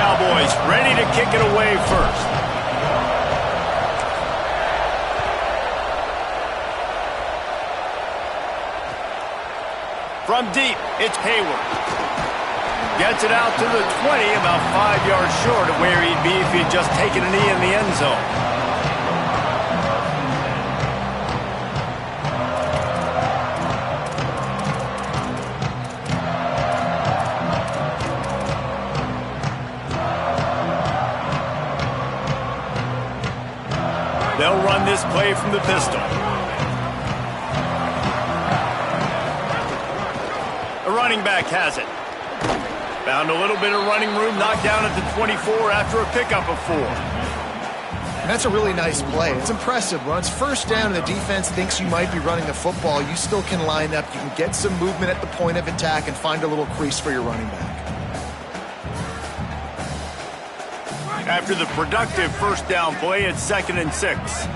Cowboys ready to kick it away first. From deep, it's Hayward. Gets it out to the 20, about 5 yards short of where he'd be if he'd just taken a knee in the end zone. They'll run this play from the pistol. The running back has it. Found a little bit of running room, knocked down at the 24 after a pickup of 4. And that's a really nice play. It's impressive. When it's first down and the defense thinks you might be running the football, you still can line up. You can get some movement at the point of attack and find a little crease for your running back. After the productive first down play, it's 2nd and 6.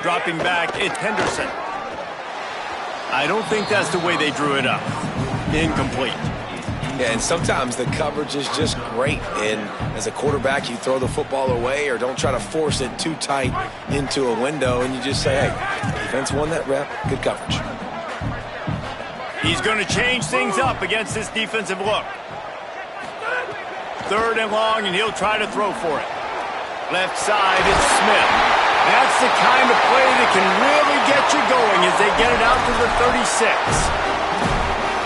Dropping back, it's Henderson. I don't think that's the way they drew it up. Incomplete. Yeah, and sometimes the coverage is just great. And as a quarterback, you throw the football away or don't try to force it too tight into a window, and you just say, hey, defense won that rep, good coverage. He's going to change things up against this defensive look. 3rd and long, and he'll try to throw for it. Left side, it's Smith. That's the kind of play that can really get you going as they get it out to the 36.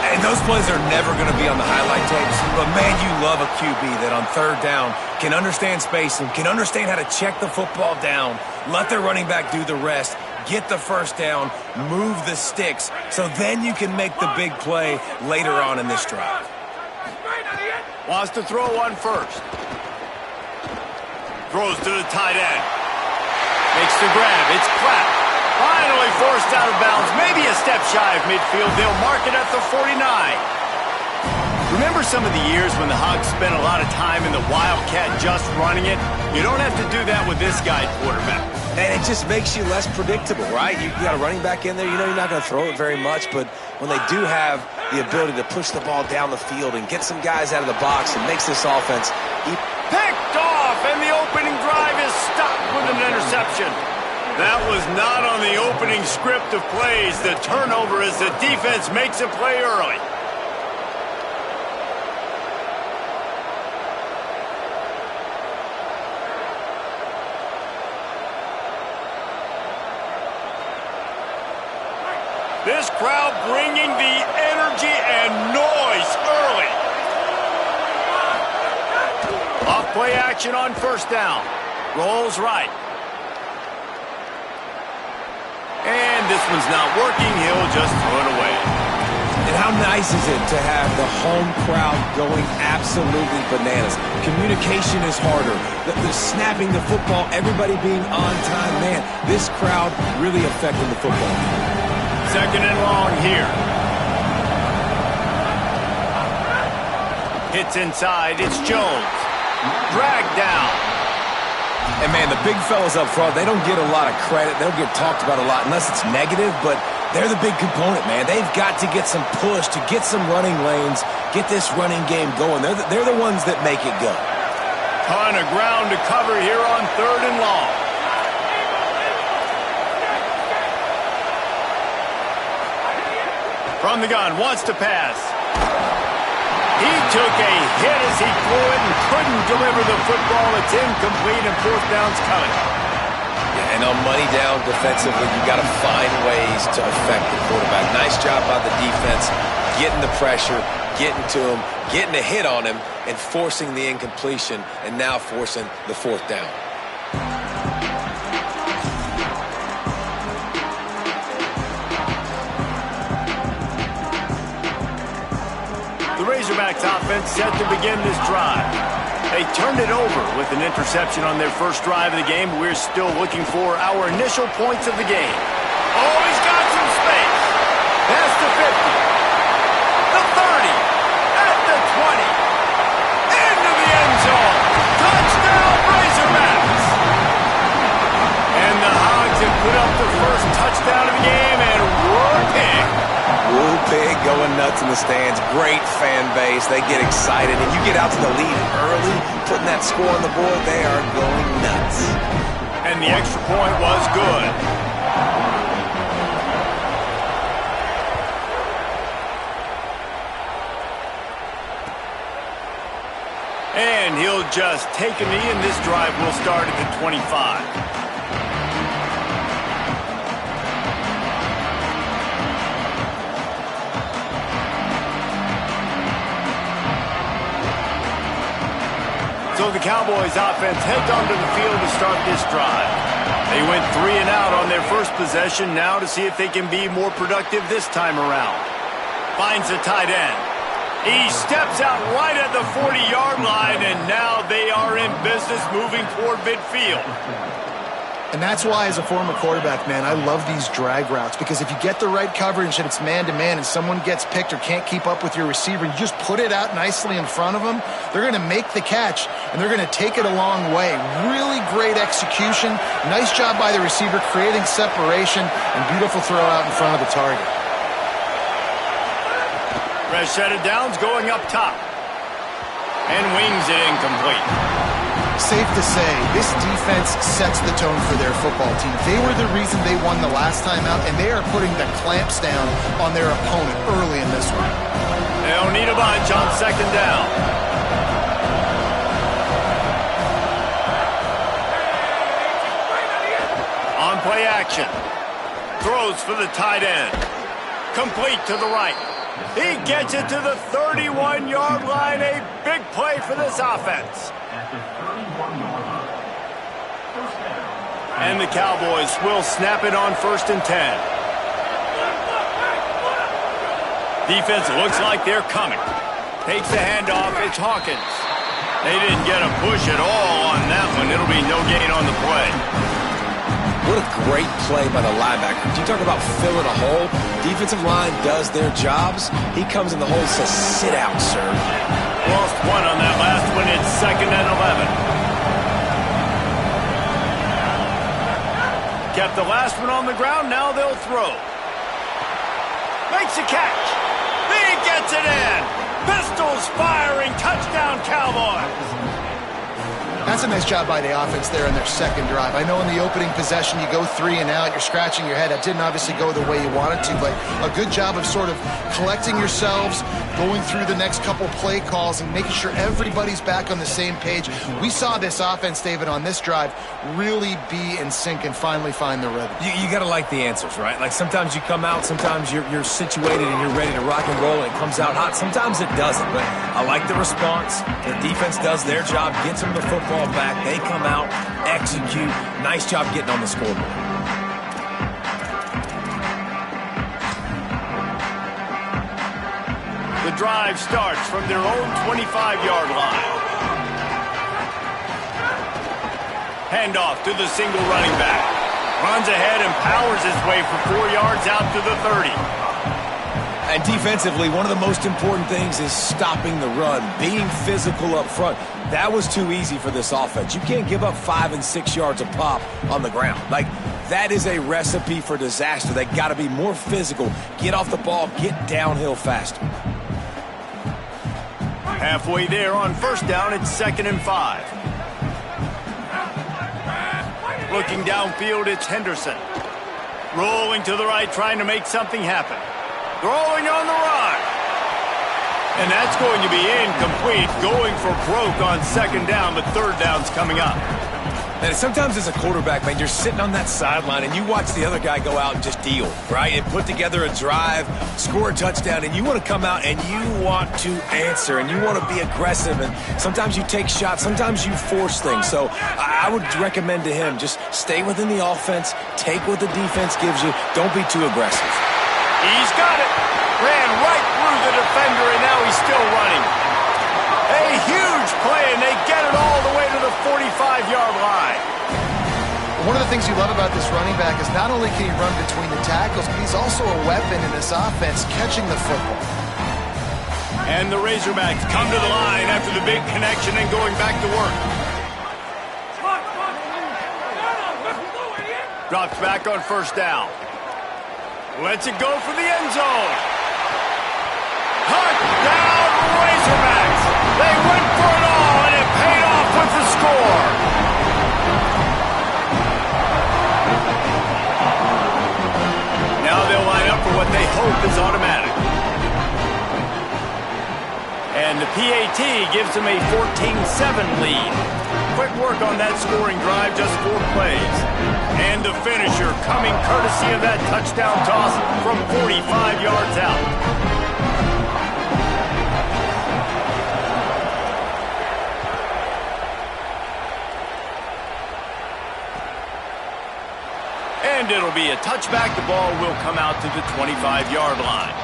And those plays are never going to be on the highlight tapes, but man, you love a QB that on 3rd down can understand spacing, can understand how to check the football down, let their running back do the rest, get the first down, move the sticks, so then you can make the big play later on in this drive. Wants to throw on first. Throws to the tight end. Makes the grab. It's Clapp. Finally forced out of bounds. Maybe a step shy of midfield. They'll mark it at the 49. Remember some of the years when the Hogs spent a lot of time in the Wildcat just running it? You don't have to do that with this guy quarterback. And it just makes you less predictable, right? You got a running back in there. You know you're not going to throw it very much, but when they do have the ability to push the ball down the field and get some guys out of the box, it makes this offense picked off, and the opening drive is stopped with an interception. That was not on the opening script of plays. The turnover as the defense makes a play early. This crowd bringing the energy and noise early. Off play action on first down. Rolls right. And this one's not working. He'll just throw it away. And how nice is it to have the home crowd going absolutely bananas? Communication is harder. The snapping the football, everybody being on time. Man, this crowd really affecting the football. 2nd and long here. Hits inside. It's Jones. Dragged down. And man, the big fellas up front, they don't get a lot of credit. They don't get talked about a lot unless it's negative, but they're the big component, man. They've got to get some push, to get some running lanes, get this running game going. They're the ones that make it go. Ton of ground to cover here on 3rd and long. From the gun, wants to pass. He took a hit as he threw it and couldn't deliver the football. It's incomplete and 4th down's coming. Yeah, and on money down defensively, you got to find ways to affect the quarterback. Nice job by the defense, getting the pressure, getting to him, getting a hit on him, and forcing the incompletion, and now forcing the 4th down. Razorbacks offense set to begin this drive. They turned it over with an interception on their first drive of the game, but we're still looking for our initial points of the game. Oh, he's got some space. Past the 50. The 30. At the 20. Into the end zone. Touchdown, Razorbacks. And the Hogs have put up the first touchdown of the game, and whooping. Whoop big, going nuts in the stands. Great fan base. They get excited. And you get out to the lead early, putting that score on the board, they are going nuts. And the extra point was good. And he'll just take a knee, and this drive will start at the 25. So the Cowboys offense heads onto the field to start this drive. They went 3 and out on their first possession, now to see if they can be more productive this time around. Finds the tight end. He steps out right at the 40-yard line, and now they are in business moving toward midfield. And that's why, as a former quarterback, man, I love these drag routes, because if you get the right coverage and it's man-to-man and someone gets picked or can't keep up with your receiver, you just put it out nicely in front of them, they're going to make the catch, and they're going to take it a long way. Really great execution. Nice job by the receiver creating separation, and beautiful throw out in front of the target. Fresh set of downs going up top. And wings it incomplete. Safe to say, this defense sets the tone for their football team. They were the reason they won the last time out, and they are putting the clamps down on their opponent early in this one. They'll need a bunch on second down. On play action. Throws for the tight end. Complete to the right. He gets it to the 31-yard line. A big play for this offense. And the Cowboys will snap it on 1st and 10. Defense looks like they're coming. Takes the handoff. It's Hawkins. They didn't get a push at all on that one. It'll be no gain on the play. What a great play by the linebacker. You talk about filling a hole. Defensive line does their jobs. He comes in the hole and says, sit out, sir. Lost one on that last one. It's 2nd and 11. Kept the last one on the ground. Now they'll throw. Makes a catch. He gets it in. Pistols firing. Touchdown, Cowboys. That's a nice job by the offense there in their second drive. I know in the opening possession you go 3 and out, you're scratching your head. That didn't obviously go the way you wanted to, but a good job of sort of collecting yourselves, going through the next couple play calls and making sure everybody's back on the same page. We saw this offense, David, on this drive really be in sync and finally find the rhythm. You got to like the answers, right? Like sometimes you come out, sometimes you're situated and you're ready to rock and roll and it comes out hot. Sometimes it doesn't, but I like the response. The defense does their job, gets them the football back. They come out, execute. Nice job getting on the scoreboard. The drive starts from their own 25-yard line. Handoff to the single running back. Runs ahead and powers his way for 4 yards out to the 30. And defensively, one of the most important things is stopping the run, being physical up front. That was too easy for this offense. You can't give up 5 and 6 yards a pop on the ground. Like, that is a recipe for disaster. They got to be more physical, get off the ball, get downhill faster. Halfway there on 1st down, it's 2nd and 5. Looking downfield, it's Henderson. Rolling to the right, trying to make something happen. Throwing on the run. And that's going to be incomplete. Going for broke on 2nd down, but 3rd down's coming up. And sometimes as a quarterback, man, you're sitting on that sideline and you watch the other guy go out and just deal, right? And put together a drive, score a touchdown, and you want to come out and you want to answer and you want to be aggressive. And sometimes you take shots, sometimes you force things. So I would recommend to him, just stay within the offense, take what the defense gives you, don't be too aggressive. He's got it. Ran right through the defender, and now he's still running. A huge play, and they get it all the way to the 45-yard line. One of the things you love about this running back is not only can he run between the tackles, but he's also a weapon in this offense, catching the football. And the Razorbacks come to the line after the big connection and going back to work. Drops back on 1st down. Lets it go for the end zone. Touchdown, Razorbacks! They went for it all, and it paid off with the score. Now they'll line up for what they hope is automatic. And the PAT gives them a 14-7 lead. Quick work on that scoring drive, just 4 plays. And the finisher coming courtesy of that touchdown toss from 45 yards out. And it'll be a touchback. The ball will come out to the 25-yard line.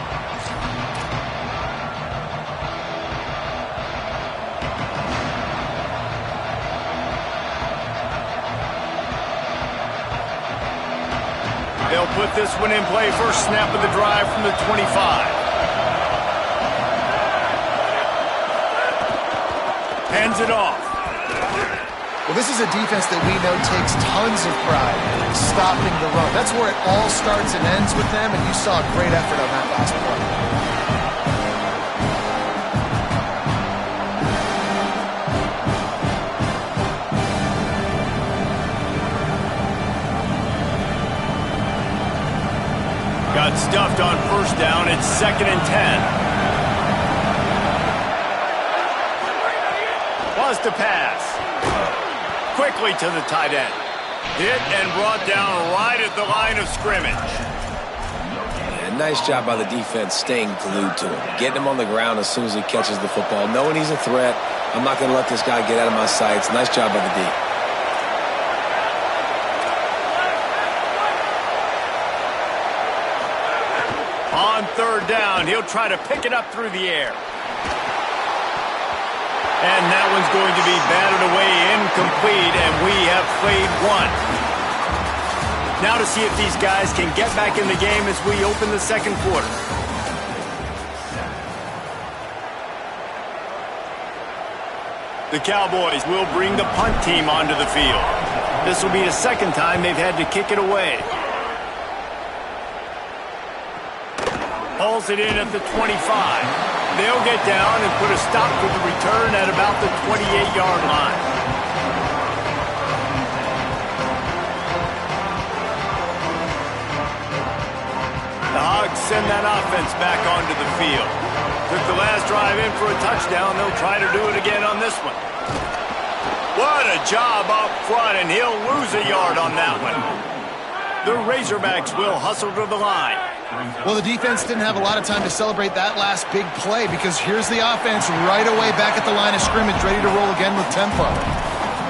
They'll put this one in play. First snap of the drive from the 25. Hands it off. Well, this is a defense that we know takes tons of pride in stopping the run. That's where it all starts and ends with them, and you saw a great effort on that last play. Got stuffed on first down. It's 2nd and 10. Was to pass. Quickly to the tight end. Hit and brought down right at the line of scrimmage. Yeah, nice job by the defense staying glued to him. Getting him on the ground as soon as he catches the football. Knowing he's a threat. I'm not going to let this guy get out of my sights. Nice job by the D. On 3rd down, he'll try to pick it up through the air. And that one's going to be batted away incomplete, and we have played 1. Now to see if these guys can get back in the game as we open the 2nd quarter. The Cowboys will bring the punt team onto the field. This will be the 2nd time they've had to kick it away. Hauls it in at the 25. They'll get down and put a stop to the return at about the 28-yard line. The Hogs send that offense back onto the field. Took the last drive in for a touchdown. They'll try to do it again on this one. What a job up front, and he'll lose a yard on that one. The Razorbacks will hustle to the line. Well, the defense didn't have a lot of time to celebrate that last big play because here's the offense right away back at the line of scrimmage, ready to roll again with tempo.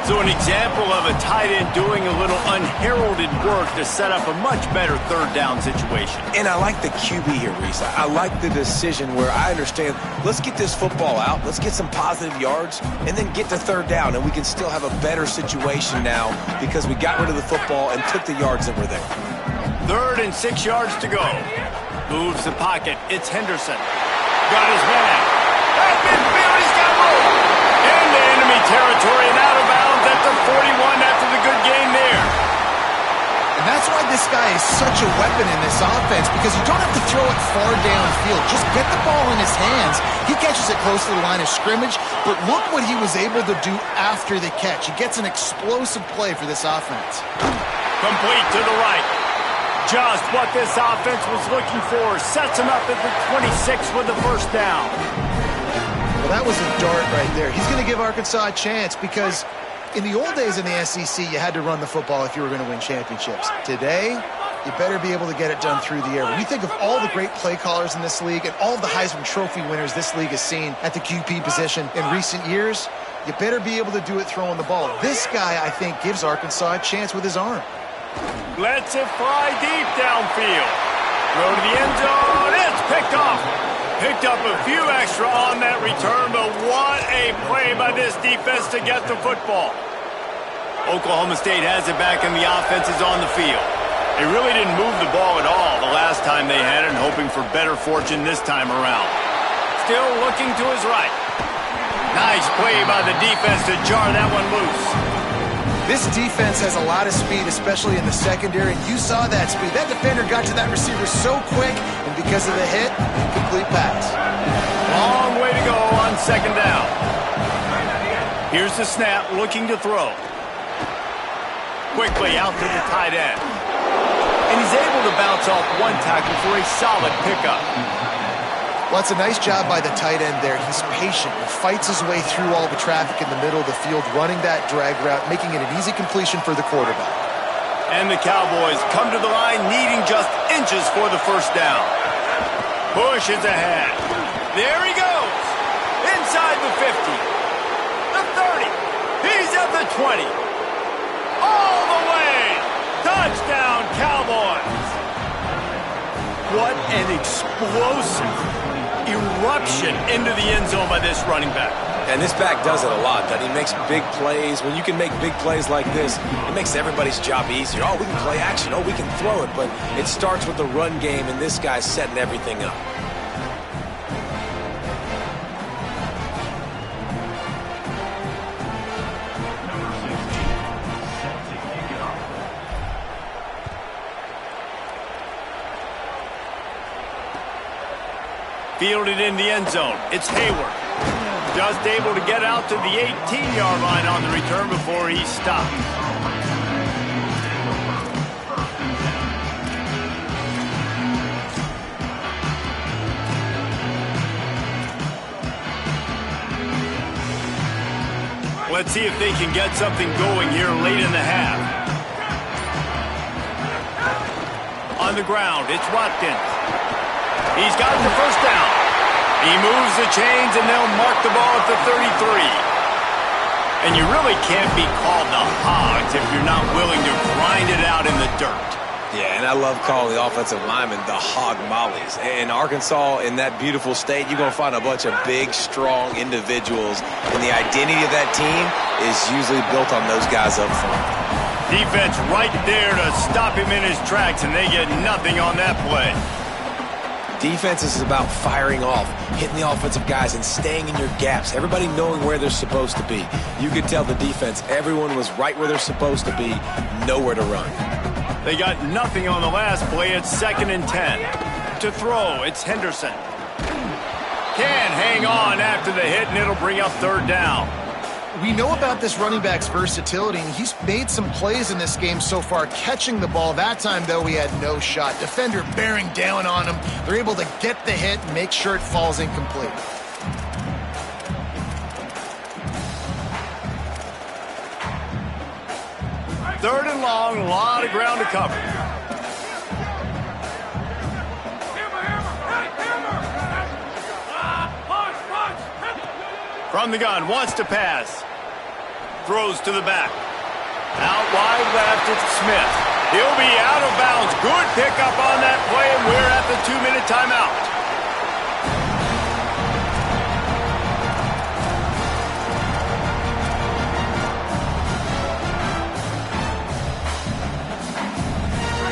So an example of a tight end doing a little unheralded work to set up a much better 3rd down situation. And I like the QB here, Reese. I like the decision where I understand, let's get this football out, let's get some positive yards, and then get to 3rd down, and we can still have a better situation now because we got rid of the football and took the yards that were there. 3rd and 6 yards to go. Moves the pocket. It's Henderson. Got his man. Back midfield. He's got room. Into enemy territory and out of bounds at the 41 after the good game there. And that's why this guy is such a weapon in this offense, because you don't have to throw it far downfield. Just get the ball in his hands. He catches it close to the line of scrimmage, but look what he was able to do after the catch. He gets an explosive play for this offense. Complete to the right. Just what this offense was looking for. Sets him up at the 26 with the 1st down. Well, that was a dart right there. He's going to give Arkansas a chance because in the old days in the SEC, you had to run the football if you were going to win championships. Today, you better be able to get it done through the air. When you think of all the great play callers in this league and all of the Heisman Trophy winners this league has seen at the QB position in recent years, you better be able to do it throwing the ball. This guy, I think, gives Arkansas a chance with his arm. Lets it fly deep downfield. Throw to the end zone. It's picked off. Picked up a few extra on that return, but what a play by this defense to get the football. Oklahoma State has it back and the offense is on the field. They really didn't move the ball at all the last time they had it, hoping for better fortune this time around. Still looking to his right. Nice play by the defense to jar that one loose. This defense has a lot of speed, especially in the secondary, and you saw that speed. That defender got to that receiver so quick, and because of the hit, incomplete pass. Long way to go on second down. Here's the snap, looking to throw. Quickly out to the tight end. And he's able to bounce off one tackle for a solid pickup. Well, it's a nice job by the tight end there. He's patient. He fights his way through all the traffic in the middle of the field, running that drag route, making it an easy completion for the quarterback. And the Cowboys come to the line needing just inches for the first down. Push is ahead. There he goes. Inside the 50. The 30. He's at the 20. All the way. Touchdown, Cowboys. What an explosive eruption into the end zone by this running back. And this back does it a lot, doesn't he? Makes big plays. When you can make big plays like this, it makes everybody's job easier. Oh, we can play action. Oh, we can throw it. But it starts with the run game, and this guy's setting everything up. Fielded in the end zone. It's Hayward. Just able to get out to the 18-yard line on the return before he stopped. Let's see if they can get something going here late in the half. On the ground, it's Watkins. He's got the first down. He moves the chains, and they'll mark the ball at the 33. And you really can't be called the Hogs if you're not willing to grind it out in the dirt. Yeah, and I love calling the offensive linemen the hog mollies. In Arkansas, in that beautiful state, you're going to find a bunch of big, strong individuals. And the identity of that team is usually built on those guys up front. Defense right there to stop him in his tracks, and they get nothing on that play. Defense is about firing off, hitting the offensive guys, and staying in your gaps. Everybody knowing where they're supposed to be. You could tell the defense, everyone was right where they're supposed to be, nowhere to run. They got nothing on the last play. It's 2nd and 10. To throw, it's Henderson. Can hang on after the hit, and it'll bring up 3rd down. We know about this running back's versatility, and he's made some plays in this game so far, catching the ball. That time, though, he had no shot. Defender bearing down on him. They're able to get the hit and make sure it falls incomplete. Third and long, a lot of ground to cover. From the gun, wants to pass. Throws to the back. Out wide left, it's Smith. He'll be out of bounds. Good pickup on that play, and we're at the 2-minute timeout.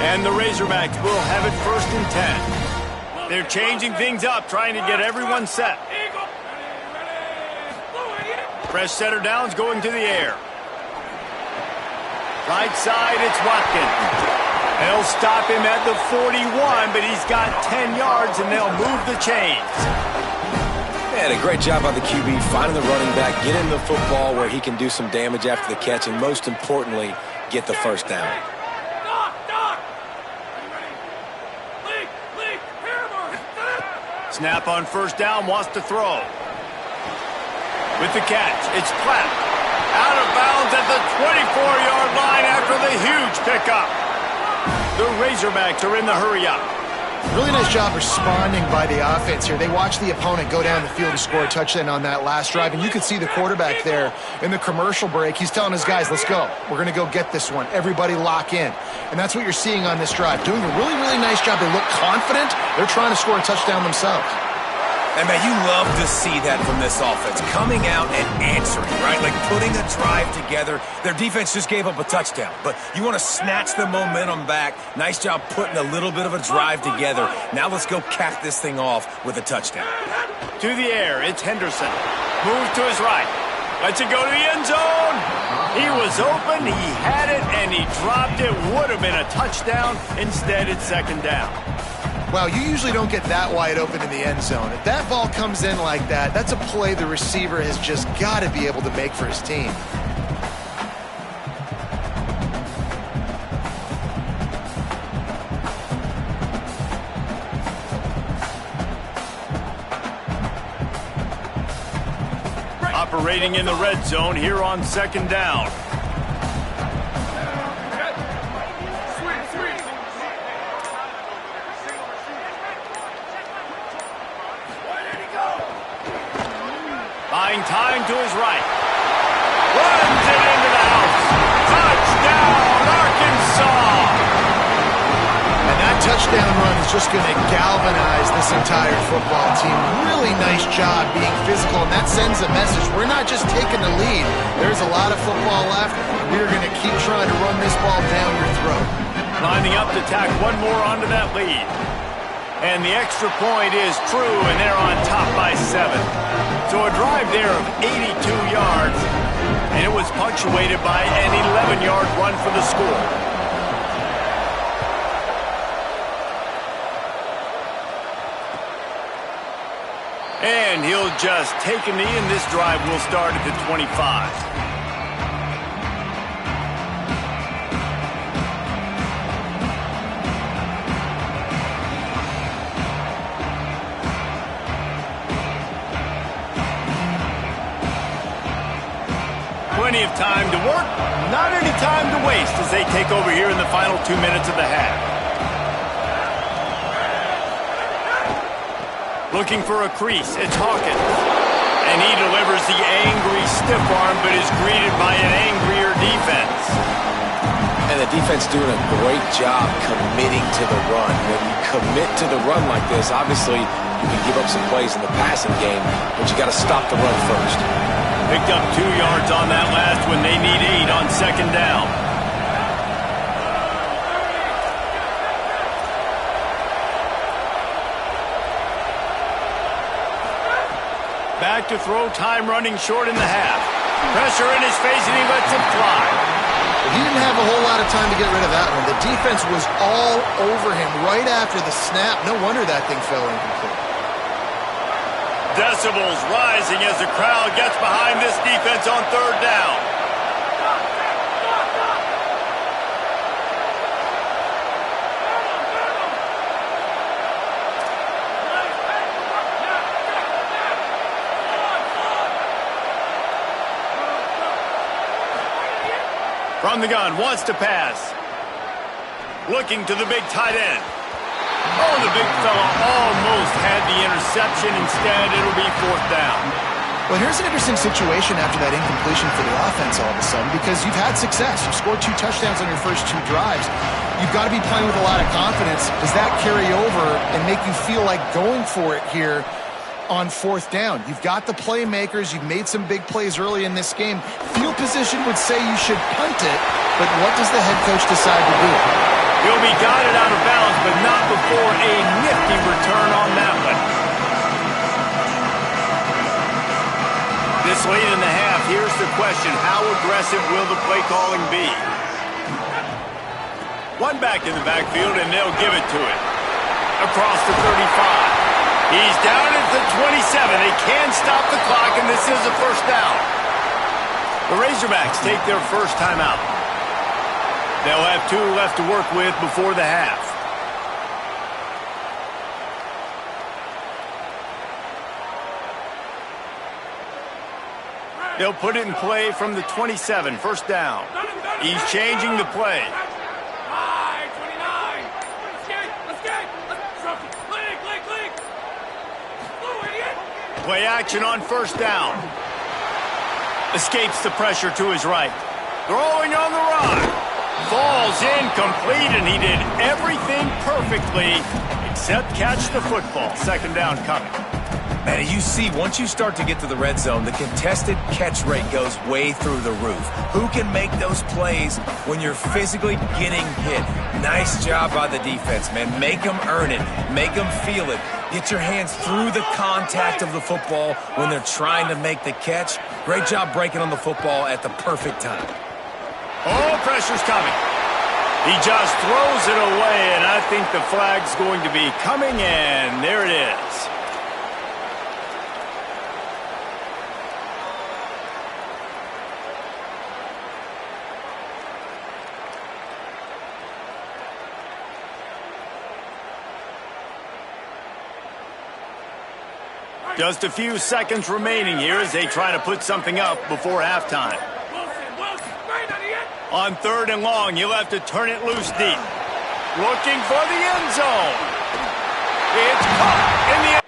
And the Razorbacks will have it 1st and 10. They're changing things up, trying to get everyone set. Fresh setter downs going to the air. Right side, it's Watkins. They'll stop him at the 41, but he's got 10 yards, and they'll move the chains. And a great job by the QB, finding the running back, getting the football where he can do some damage after the catch, and most importantly, get the first down. Snap on 1st down, wants to throw. With the catch, it's Platt. Out of bounds at the 24-yard line after the huge pickup. The Razorbacks are in the hurry-up. Really nice job responding by the offense here. They watched the opponent go down the field and score a touchdown on that last drive, and you could see the quarterback there in the commercial break. He's telling his guys, let's go. We're going to go get this one. Everybody lock in. And that's what you're seeing on this drive. Doing a really, really nice job. They look confident. They're trying to score a touchdown themselves. And, man, you love to see that from this offense. Coming out and answering, right? Like putting a drive together. Their defense just gave up a touchdown. But you want to snatch the momentum back. Nice job putting a little bit of a drive together. Now let's go cap this thing off with a touchdown. To the air, it's Henderson. Moves to his right. Lets it go to the end zone. He was open, he had it, and he dropped it. Would have been a touchdown. Instead, it's second down. Wow, you usually don't get that wide open in the end zone. If that ball comes in like that, that's a play the receiver has just got to be able to make for his team. Operating in the red zone here on second down. Buying time to his right. Runs it into the house. Touchdown, Arkansas! And that touchdown run is just going to galvanize this entire football team. Really nice job being physical, and that sends a message. We're not just taking the lead. There's a lot of football left. We're going to keep trying to run this ball down your throat. Lining up to tack one more onto that lead. And the extra point is true, and they're on top by 7. So a drive there of 82 yards, and it was punctuated by an 11-yard run for the score. And he'll just take a knee, and this drive will start at the 25. Plenty of time to work, not any time to waste as they take over here in the final 2 minutes of the half. Looking for a crease, it's Hawkins. And he delivers the angry stiff arm, but is greeted by an angrier defense. And the defense doing a great job committing to the run. When you commit to the run like this, obviously you can give up some plays in the passing game, but you got to stop the run first. Picked up 2 yards on that last when they need 8 on second down. Back to throw, time running short in the half. Pressure in his face, and he lets it fly. He didn't have a whole lot of time to get rid of that one. The defense was all over him right after the snap. No wonder that thing fell incomplete. Decibels rising as the crowd gets behind this defense on third down. From the gun, wants to pass. Looking to the big tight end. Oh, the big fella almost had the interception. Instead, it'll be fourth down. Well, here's an interesting situation after that incompletion for the offense all of a sudden, because you've had success. You've scored 2 touchdowns on your first 2 drives. You've got to be playing with a lot of confidence. Does that carry over and make you feel like going for it here on fourth down? You've got the playmakers. You've made some big plays early in this game. Field position would say you should punt it, but what does the head coach decide to do? He'll be guided out of bounds, but not before a nifty return on that one. This late in the half, here's the question. How aggressive will the play calling be? One back in the backfield, and they'll give it to it. Across the 35. He's down at the 27. They can stop the clock, and this is a first down. The Razorbacks take their first time out. They'll have 2 left to work with before the half. They'll put it in play from the 27, first down. He's changing the play. Play action on first down. Escapes the pressure to his right. Throwing on the run. Falls incomplete, and he did everything perfectly except catch the football. Second down coming. And you see, once you start to get to the red zone, the contested catch rate goes way through the roof. Who can make those plays when you're physically getting hit? Nice job by the defense, man. Make them earn it. Make them feel it. Get your hands through the contact of the football when they're trying to make the catch. Great job breaking on the football at the perfect time. Oh, pressure's coming. He just throws it away, and I think the flag's going to be coming, and there it is. Just a few seconds remaining here as they try to put something up before halftime. On 3rd and long, you'll have to turn it loose deep. Looking for the end zone. It's caught in the end.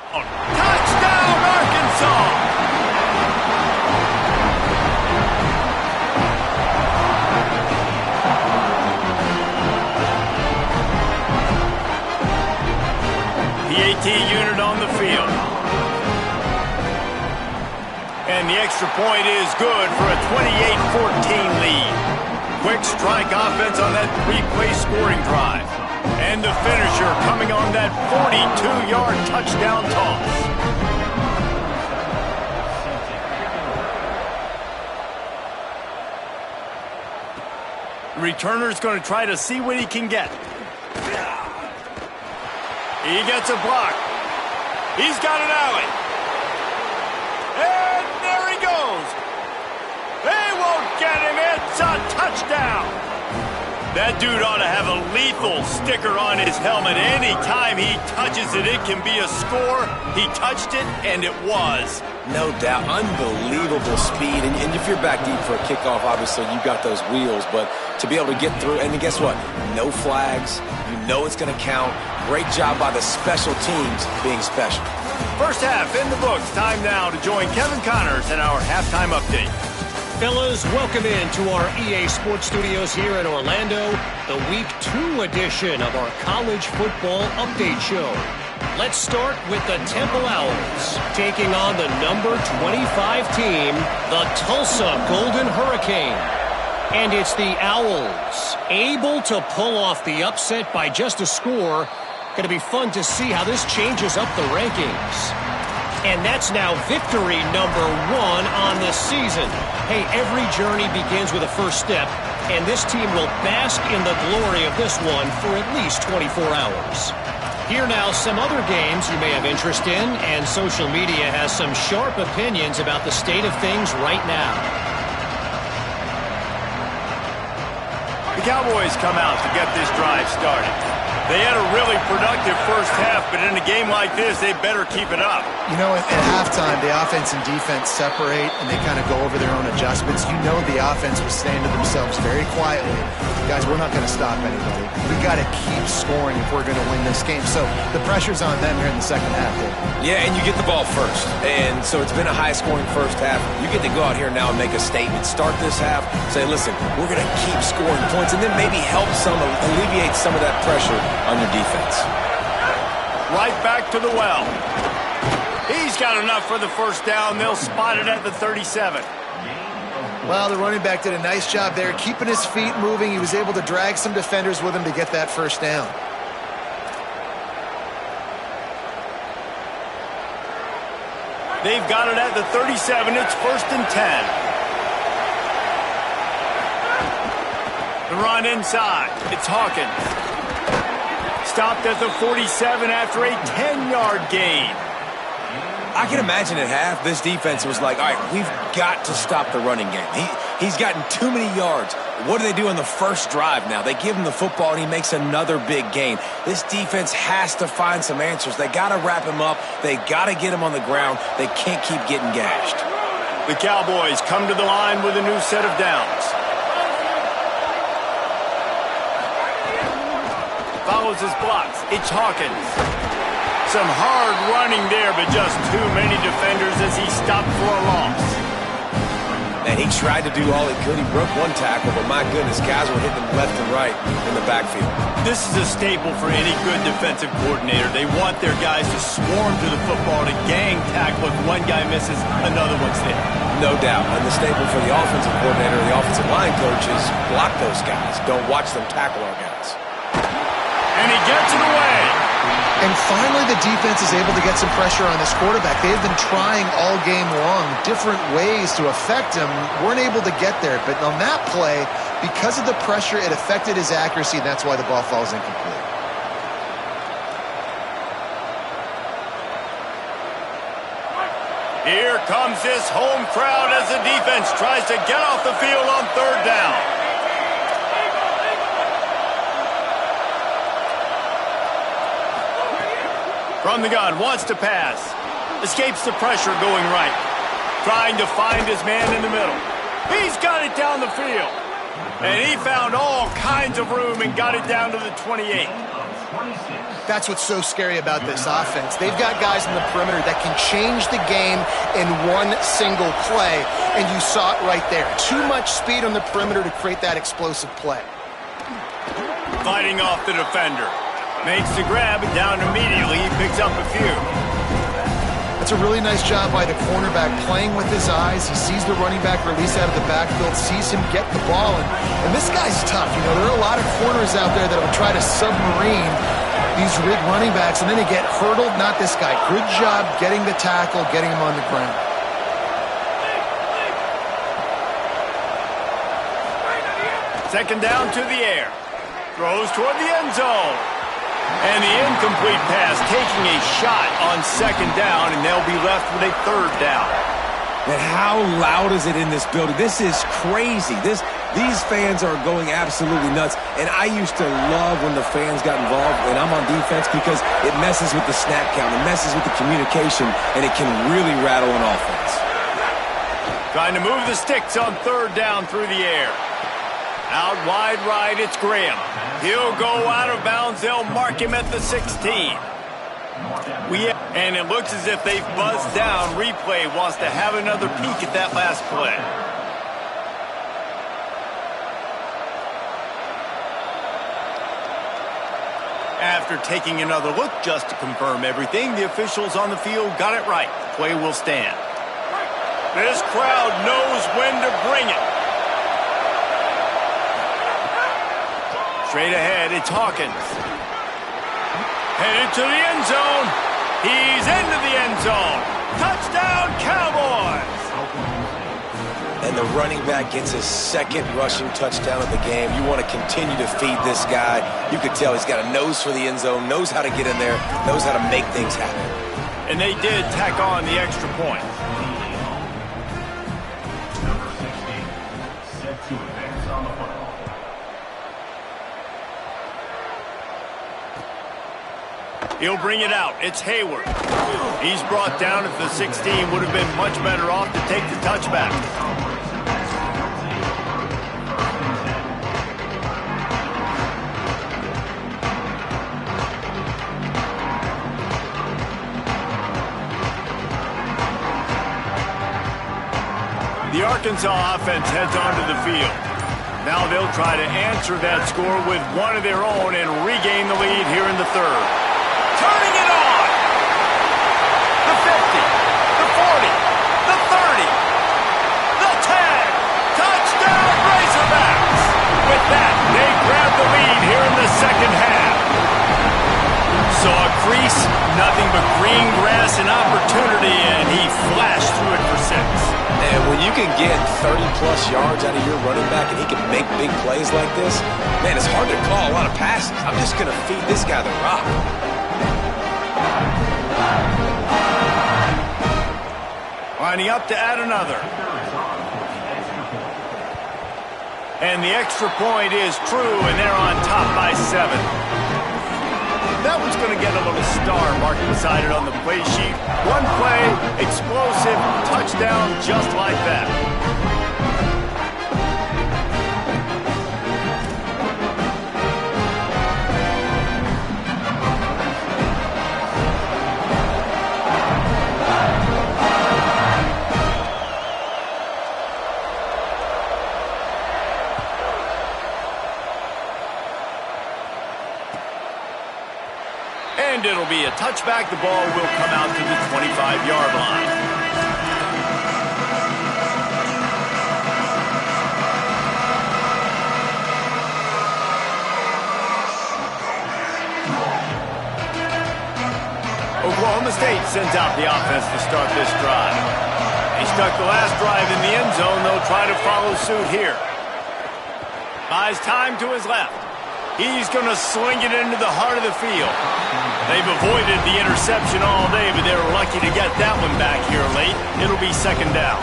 Touchdown, Arkansas! The AT unit on the field. And the extra point is good for a 28-14 lead. Quick strike offense on that 3-play scoring drive. And the finisher coming on that 42-yard touchdown toss. The returner's going to try to see what he can get. He gets a block. He's got an alley. And there he goes. They won't get him. It's a touchdown. That dude ought to have a lethal sticker on his helmet. Any time he touches it, it can be a score. He touched it, and it was. No doubt. Unbelievable speed. And if you're back deep for a kickoff, obviously you've got those wheels. But to be able to get through, and then guess what? No flags. You know it's going to count. Great job by the special teams being special. First half in the books. Time now to join Kevin Connors in our halftime update. Fellas, welcome into our EA Sports Studios here in Orlando, the Week 2 edition of our College Football Update Show. Let's start with the Temple Owls, taking on the number 25 team, the Tulsa Golden Hurricane. And it's the Owls, able to pull off the upset by just a score. Going to be fun to see how this changes up the rankings. And that's now victory number 1 on the season. Hey, every journey begins with a first step, and this team will bask in the glory of this one for at least 24 hours. Here now, some other games you may have interest in, and social media has some sharp opinions about the state of things right now. The Cowboys come out to get this drive started. They had a really productive first half, but in a game like this, they better keep it up. You know, at halftime, the offense and defense separate, and they kind of go over their own adjustments. You know the offense was saying to themselves very quietly, guys, we're not going to stop anybody. We got to keep scoring if we're going to win this game. So the pressure's on them here in the second half. Yeah, and you get the ball first. And so it's been a high-scoring first half. You get to go out here now and make a statement. Start this half, say, listen, we're going to keep scoring points, and then maybe help alleviate some of that pressure on your defense. Right back to the well. He's got enough for the first down. They'll spot it at the 37. Well, the running back did a nice job there, keeping his feet moving. He was able to drag some defenders with him to get that first down. They've got it at the 37. It's 1st and 10. The run inside. It's Hawkins. Stopped at the 47 after a 10-yard gain. I can imagine at half, this defense was like, all right, we've got to stop the running game. He's gotten too many yards. What do they do on the first drive now? They give him the football, and he makes another big gain. This defense has to find some answers. They got to wrap him up. They got to get him on the ground. They can't keep getting gashed. The Cowboys come to the line with a new set of downs. Follows his blocks. It's Hawkins. Some hard running there, but just too many defenders as he stopped for a loss. And he tried to do all he could. He broke one tackle, but my goodness, guys were hitting him left and right in the backfield. This is a staple for any good defensive coordinator. They want their guys to swarm to the football, to gang tackle. If one guy misses, another one's there. No doubt. And the staple for the offensive coordinator, the offensive line coaches, block those guys. Don't watch them tackle our guys. And he gets it away. And finally, the defense is able to get some pressure on this quarterback. They've been trying all game long different ways to affect him. Weren't able to get there. But on that play, because of the pressure, it affected his accuracy, and that's why the ball falls incomplete. Here comes this home crowd as the defense tries to get off the field on third down. From the gun, wants to pass. Escapes the pressure going right. Trying to find his man in the middle. He's got it down the field. And he found all kinds of room and got it down to the 28. That's what's so scary about this offense. They've got guys in the perimeter that can change the game in one single play, and you saw it right there. Too much speed on the perimeter to create that explosive play. Fighting off the defender. Makes the grab, and down immediately. He picks up a few. That's a really nice job by the cornerback, playing with his eyes. He sees the running back release out of the backfield, sees him get the ball, and this guy's tough. You know, there are a lot of corners out there that will try to submarine these running backs, and then they get hurdled. Not this guy. Good job getting the tackle, getting him on the ground. Second down to the air. Throws toward the end zone. And the incomplete pass, taking a shot on second down, and they'll be left with a third down. And how loud is it in this building? This is crazy. These fans are going absolutely nuts. And I used to love when the fans got involved, and I'm on defense, because it messes with the snap count, it messes with the communication, and it can really rattle an offense. Trying to move the sticks on third down through the air. Out wide right, it's Graham. He'll go out of bounds. They'll mark him at the 16. And it looks as if they've buzzed down. Replay wants to have another peek at that last play. After taking another look just to confirm everything, the officials on the field got it right. The play will stand. This crowd knows when to bring it. Straight ahead, it's Hawkins. Headed to the end zone. He's into the end zone. Touchdown, Cowboys! And the running back gets his second rushing touchdown of the game. You want to continue to feed this guy. You could tell he's got a nose for the end zone, knows how to get in there, knows how to make things happen. And they did tack on the extra point. He'll bring it out. It's Hayward. He's brought down at the 16. Would have been much better off to take the touchback. The Arkansas offense heads onto the field. Now they'll try to answer that score with one of their own and regain the lead here in the third. Turning it on. The 50, the 40, the 30, the 10. Touchdown, Razorbacks. With that, they grab the lead here in the second half. Saw a crease, nothing but green grass and opportunity, and he flashed through it for 6. And when you can get 30-plus yards out of your running back and he can make big plays like this, man, it's hard to call a lot of passes. I'm just going to feed this guy the rock. Lining up to add another. And the extra point is true, and they're on top by 7. That one's going to get a little star marked beside it on the play sheet. One play, explosive, touchdown, just like that. it'll be a touchback. The ball will come out to the 25-yard line. Oklahoma State sends out the offense to start this drive. He stuck the last drive in the end zone. They'll try to follow suit here. Buys time to his left. He's going to sling it into the heart of the field. They've avoided the interception all day, but they were lucky to get that one back here late. It'll be second down.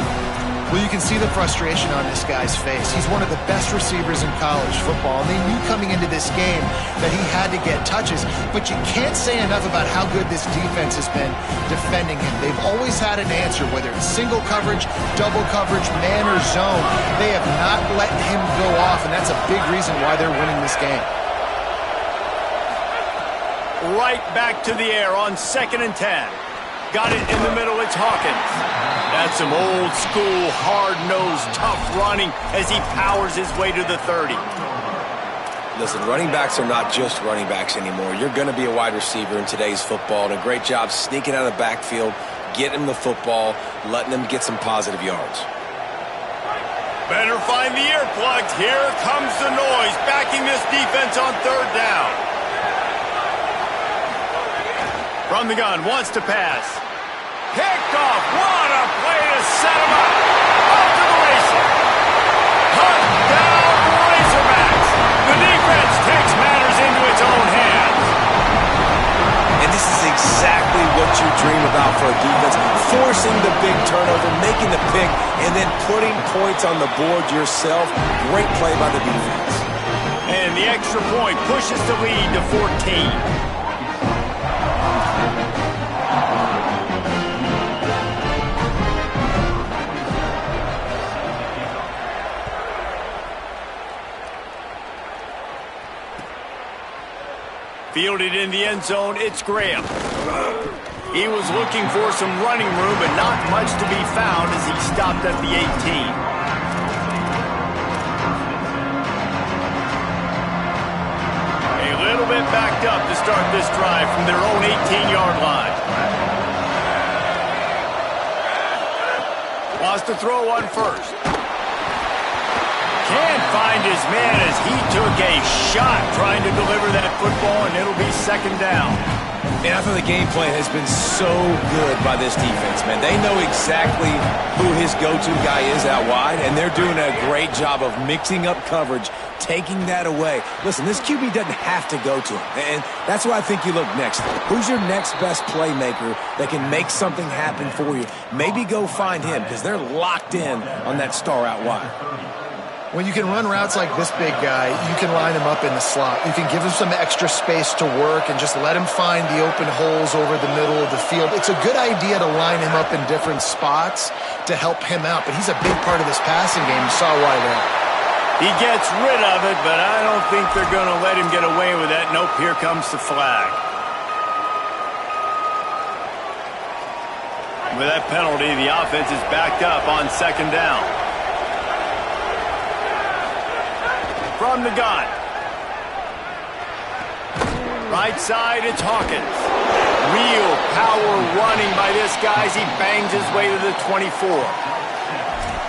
Well, you can see the frustration on this guy's face. He's one of the best receivers in college football, and they knew coming into this game that he had to get touches, but you can't say enough about how good this defense has been defending him. They've always had an answer, whether it's single coverage, double coverage, man or zone. They have not let him go off, and that's a big reason why they're winning this game. Right back to the air on 2nd and 10. Got it in the middle, it's Hawkins. That's some old-school, hard-nosed, tough running as he powers his way to the 30. Listen, running backs are not just running backs anymore. You're going to be a wide receiver in today's football, and a great job sneaking out of the backfield, getting him the football, letting him get some positive yards. Better find the earplugs. Here comes the noise, backing this defense on 3rd down. From the gun, wants to pass. Picked off. What a play to set him up. Off to the races. Hunt down the Razorbacks. The defense takes matters into its own hands. And this is exactly what you dream about for a defense. Forcing the big turnover, making the pick, and then putting points on the board yourself. Great play by the defense. And the extra point pushes the lead to 14. Fielded in the end zone, it's Graham. He was looking for some running room, but not much to be found as he stopped at the 18. A little bit backed up to start this drive from their own 18-yard line. Wants to throw on first. Can't find his man as he took a shot trying to deliver that football, and it'll be second down. And I thought the game plan has been so good by this defense, man. They know exactly who his go-to guy is out wide, and they're doing a great job of mixing up coverage, taking that away. Listen, this QB doesn't have to go to him, and that's why I think you look next. Who's your next best playmaker that can make something happen for you? Maybe go find him, because they're locked in on that star out wide. When you can run routes like this big guy, you can line him up in the slot. You can give him some extra space to work and just let him find the open holes over the middle of the field. It's a good idea to line him up in different spots to help him out, but he's a big part of this passing game. You saw why there. He gets rid of it, but I don't think they're going to let him get away with that. Nope, here comes the flag. With that penalty, the offense is backed up on 2nd down. From the gun. Right side, it's Hawkins. Real power running by this guy as he bangs his way to the 24.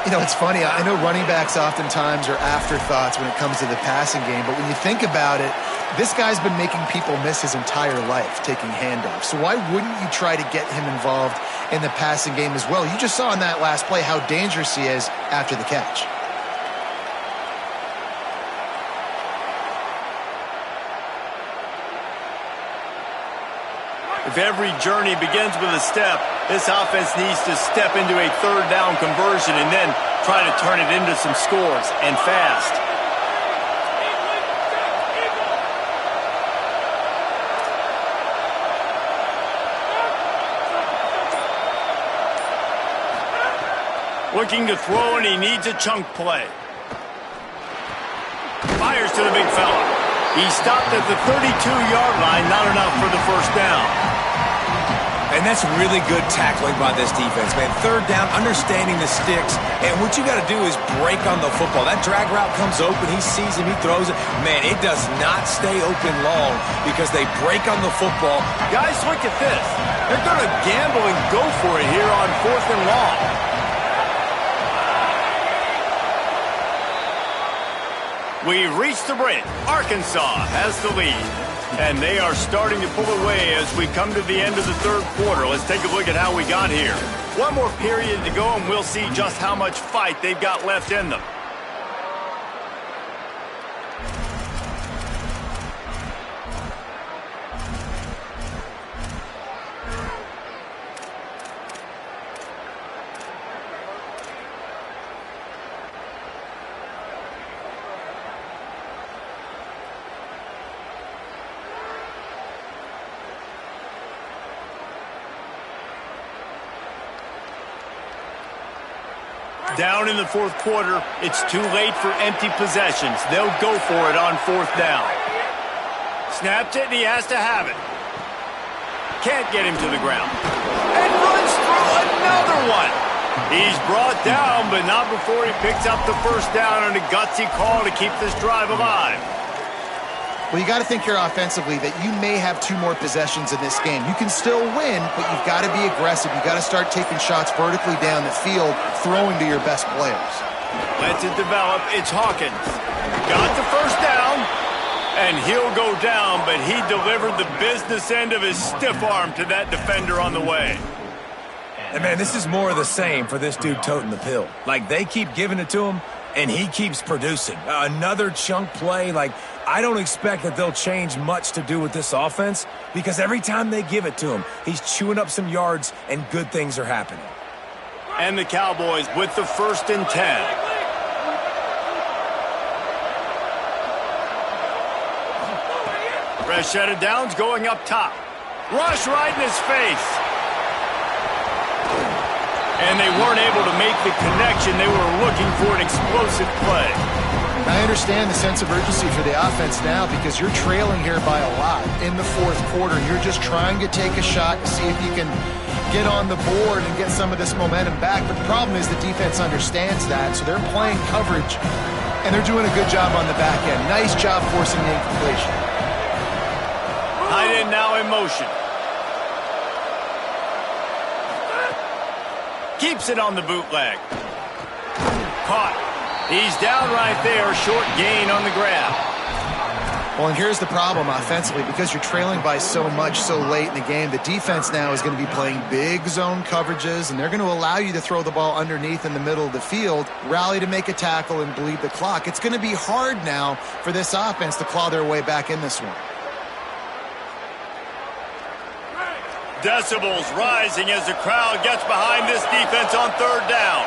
You know, it's funny. I know running backs oftentimes are afterthoughts when it comes to the passing game, but when you think about it, this guy's been making people miss his entire life taking handoffs. So why wouldn't you try to get him involved in the passing game as well? You just saw in that last play how dangerous he is after the catch. If every journey begins with a step, this offense needs to step into a 3rd down conversion and then try to turn it into some scores, and fast. Looking to throw, and he needs a chunk play. Fires to the big fella. He stopped at the 32-yard line, not enough for the first down. And that's really good tackling by this defense, man. Third down, understanding the sticks, and what you got to do is break on the football. That drag route comes open, he sees him, he throws it. Man, it does not stay open long because they break on the football. Guys, look at this. They're going to gamble and go for it here on 4th and long. We've reached the break. Arkansas has the lead. And they are starting to pull away as we come to the end of the third quarter. Let's take a look at how we got here. One more period to go, and we'll see just how much fight they've got left in them. Down in the fourth quarter, it's too late for empty possessions. They'll go for it on 4th down. Snapped it, and he has to have it. Can't get him to the ground. And runs through another one. He's brought down, but not before he picks up the first down on a gutsy call to keep this drive alive. Well, you got to think here offensively that you may have 2 more possessions in this game. You can still win, but you've got to be aggressive. You've got to start taking shots vertically down the field, throwing to your best players. Lets it develop. It's Hawkins. Got the first down, and he'll go down, but he delivered the business end of his stiff arm to that defender on the way. And, man, this is more of the same for this dude toting the pill. Like, they keep giving it to him, and he keeps producing. Another chunk play. Like, I don't expect that they'll change much to do with this offense because every time they give it to him, he's chewing up some yards and good things are happening. And the Cowboys with the 1st and 10. Fresh set of downs going up top. Rush right in his face. And they weren't able to make the connection. They were looking for an explosive play. I understand the sense of urgency for the offense now because you're trailing here by a lot in the fourth quarter. You're just trying to take a shot to see if you can get on the board and get some of this momentum back. But the problem is the defense understands that, so they're playing coverage, and they're doing a good job on the back end. Nice job forcing the incompletion. Tight end now in motion. Keeps it on the bootleg. Caught. He's down right there. Short gain on the grab. Well, and here's the problem offensively. Because you're trailing by so much so late in the game, the defense now is going to be playing big zone coverages, and they're going to allow you to throw the ball underneath in the middle of the field, rally to make a tackle, and bleed the clock. It's going to be hard now for this offense to claw their way back in this one. Decibels rising as the crowd gets behind this defense on 3rd down.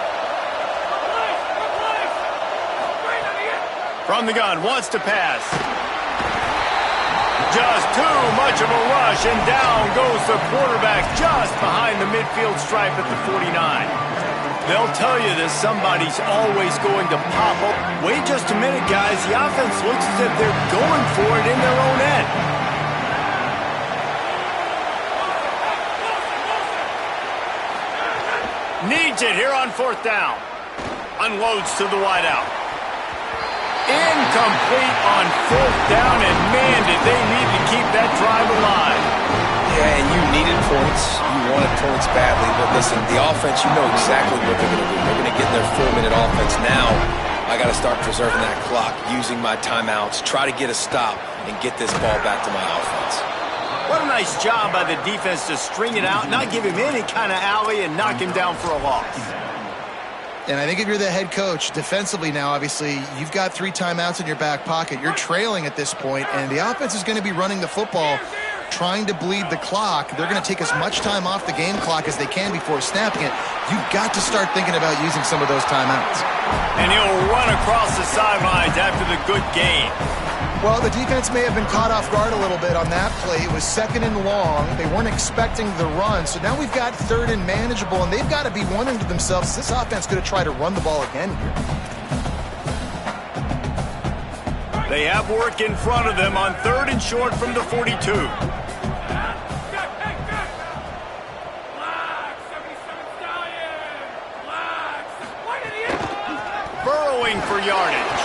From the gun, wants to pass. Just too much of a rush, and down goes the quarterback just behind the midfield stripe at the 49. They'll tell you that somebody's always going to pop up. Wait just a minute, guys. The offense looks as if they're going for it in their own end. Needs it here on 4th down. Unloads to the wideout. Incomplete on 4th down, and man, did they need to keep that drive alive. Yeah, and you needed points. You wanted points badly, but listen, the offense, you know exactly what they're going to do. They're going to get their 4-minute offense. Now, I got to start preserving that clock, using my timeouts, try to get a stop, and get this ball back to my offense. What a nice job by the defense to string it out, not give him any kind of alley, and knock him down for a loss. And I think if you're the head coach, defensively now, obviously, you've got 3 timeouts in your back pocket. You're trailing at this point, and the offense is going to be running the football, trying to bleed the clock. They're going to take as much time off the game clock as they can before snapping it. You've got to start thinking about using some of those timeouts. And he'll run across the sidelines after the good gain. Well, the defense may have been caught off guard a little bit on that play. It was 2nd and long. They weren't expecting the run. So now we've got 3rd and manageable, and they've got to be wondering to themselves, is this offense going to try to run the ball again here? They have work in front of them on 3rd and short from the 42. for yardage.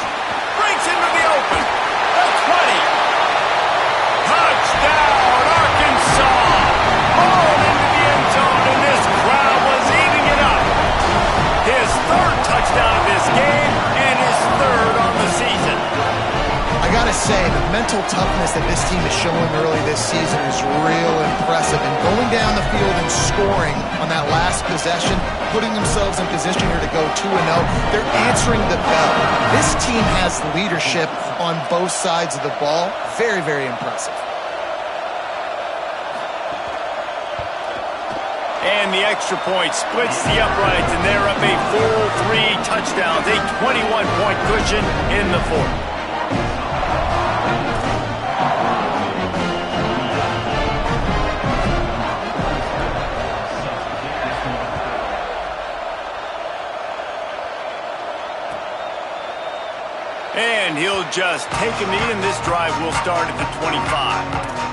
Breaks into the open. The 20. Touchdown, Arkansas. Ball into the end zone, and this crowd was eating it up. His third touchdown of this game and his third on the season. I gotta say, the mental toughness that this team is showing early this season is real impressive. And going down the field and scoring on that last possession, putting themselves in position here to go 2-0, they're answering the bell. This team has leadership on both sides of the ball. Very, very impressive. And the extra point splits the uprights, and they're up a full 3 touchdowns, a 21-point cushion in the fourth. And he'll just take a knee, and this drive will start at the 25.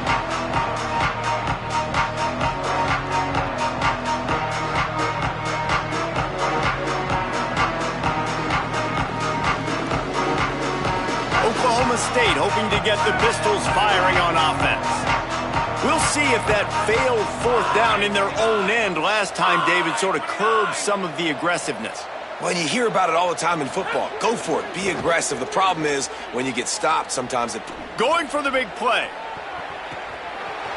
Oklahoma State hoping to get the Pistols firing on offense. We'll see if that failed fourth down in their own end last time, David, sort of curbed some of the aggressiveness. Well, you hear about it all the time in football. Go for it. Be aggressive. The problem is when you get stopped, sometimes it... Going for the big play.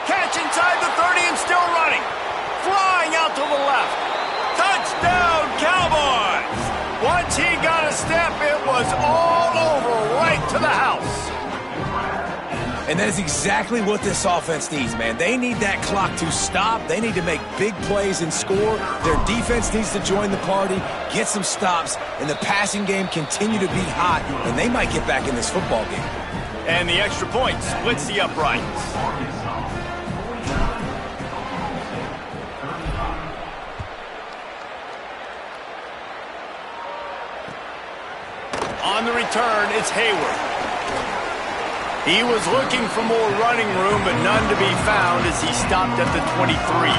Catch inside the 30 and still running. Flying out to the left. Touchdown, Cowboys! Once he got a step, it was all over, right to the house. And that is exactly what this offense needs, man. They need that clock to stop. They need to make big plays and score. Their defense needs to join the party, get some stops, and the passing game continue to be hot, and they might get back in this football game. And the extra point splits the uprights. On the return, it's Hayward. He was looking for more running room, but none to be found as he stopped at the 23.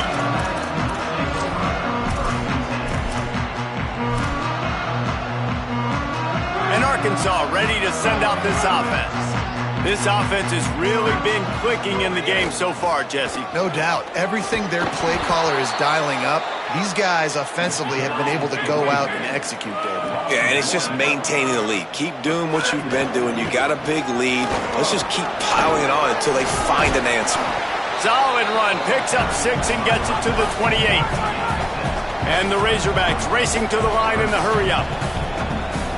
And Arkansas ready to send out this offense. This offense has really been clicking in the game so far, Jesse. No doubt. Everything their play caller is dialing up, these guys offensively have been able to go out and execute, David. Yeah, and it's just maintaining the lead. Keep doing what you've been doing. You got a big lead. Let's just keep piling it on until they find an answer. Solid run. Picks up 6 and gets it to the 28. And the Razorbacks racing to the line in the hurry-up.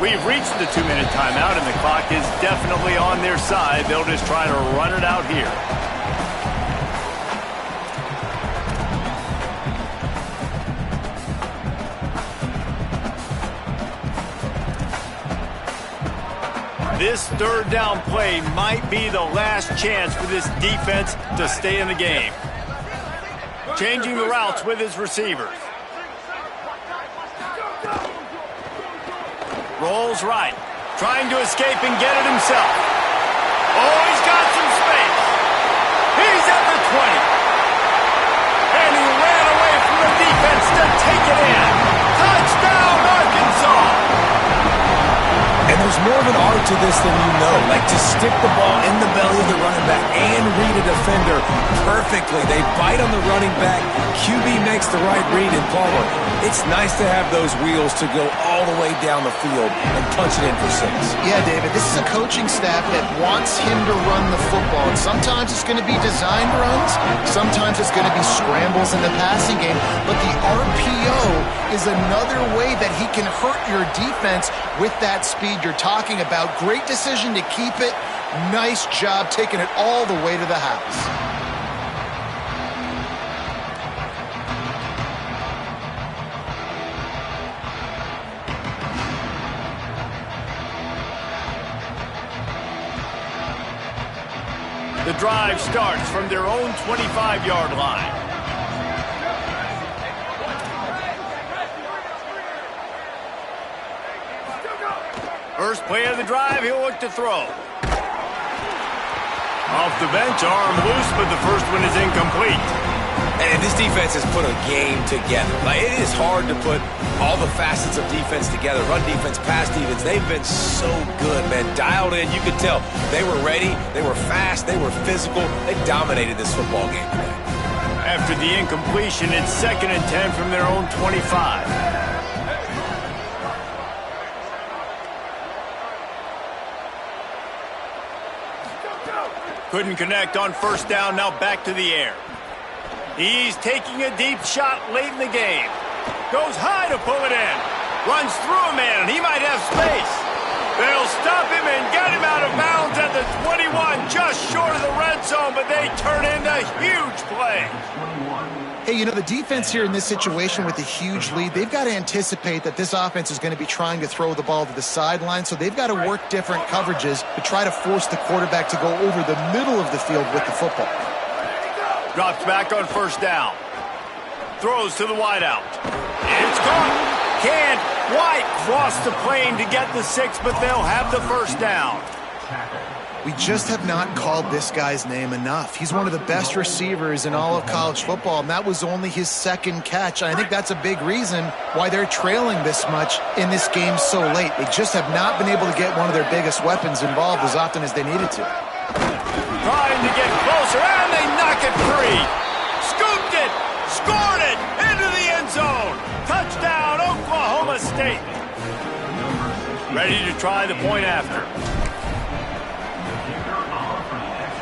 We've reached the 2-minute timeout, and the clock is definitely on their side. They'll just try to run it out here. This third down play might be the last chance for this defense to stay in the game. Changing the routes with his receivers. Rolls right. Trying to escape and get it himself. Oh, he's got some space. He's at the 20. And he ran away from the defense to take it in. Touchdown, Arkansas! And there's more of an art to this than you know. Like, to stick the ball in the belly of the running back and read a defender perfectly. They bite on the running back. QB makes the right read, and Palmer, it's nice to have those wheels to go all the way down the field and punch it in for 6. Yeah, David, this is a coaching staff that wants him to run the football. And sometimes it's going to be designed runs. Sometimes it's going to be scrambles in the passing game. But the RPO is another way that he can hurt your defense with that speed you're talking about. Great decision to keep it. Nice job taking it all the way to the house. The drive starts from their own 25-yard line. First play of the drive, he'll look to throw. Off the bench, arm loose, but the first one is incomplete. And this defense has put a game together. Like, it is hard to put all the facets of defense together. Run defense, pass defense. They've been so good, man. Dialed in. You could tell they were ready. They were fast. They were physical. They dominated this football game today. After the incompletion, it's 2nd and 10 from their own 25. Couldn't connect on 1st down. Now back to the air. He's taking a deep shot late in the game. Goes high to pull it in. Runs through a man, and he might have space. They'll stop him and get him out of bounds at the 21, just short of the red zone, but they turn into a huge play. Hey, you know, the defense here in this situation with a huge lead, they've got to anticipate that this offense is going to be trying to throw the ball to the sideline, so they've got to work different coverages to try to force the quarterback to go over the middle of the field with the football. Drops back on 1st down. Throws to the wideout. It's caught. Can't quite cross the plane to get the 6, but they'll have the 1st down. We just have not called this guy's name enough. He's one of the best receivers in all of college football, and that was only his 2nd catch. I think that's a big reason why they're trailing this much in this game so late. They just have not been able to get one of their biggest weapons involved as often as they needed to. Trying to get closer, and they knock it free. Scooped it, scored it, into the end zone. Touchdown, Oklahoma State. Ready to try the point after.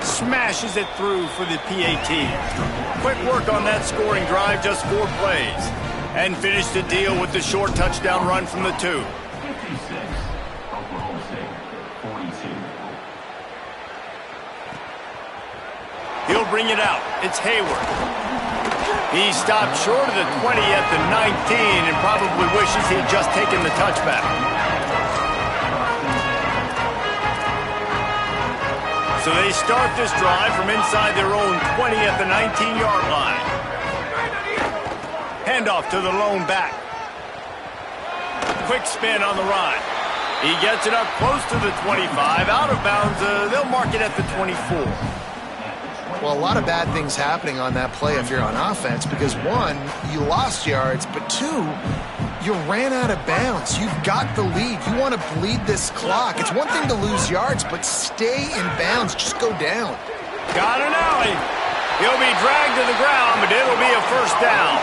Smashes it through for the PAT. Quick work on that scoring drive, just 4 plays. And finished the deal with the short touchdown run from the 2. 56, Oklahoma State, 42. He'll bring it out. It's Hayward. He stopped short of the 20 at the 19 and probably wishes he'd just taken the touchback. So they start this drive from inside their own 20 at the 19-yard line. Handoff to the lone back. Quick spin on the run. He gets it up close to the 25. Out of bounds, they'll mark it at the 24. Well, a lot of bad things happening on that play if you're on offense because, 1, you lost yards, but 2, you ran out of bounds. You've got the lead. You want to bleed this clock. It's one thing to lose yards, but stay in bounds. Just go down. Got an alley. He'll be dragged to the ground, but it'll be a 1st down.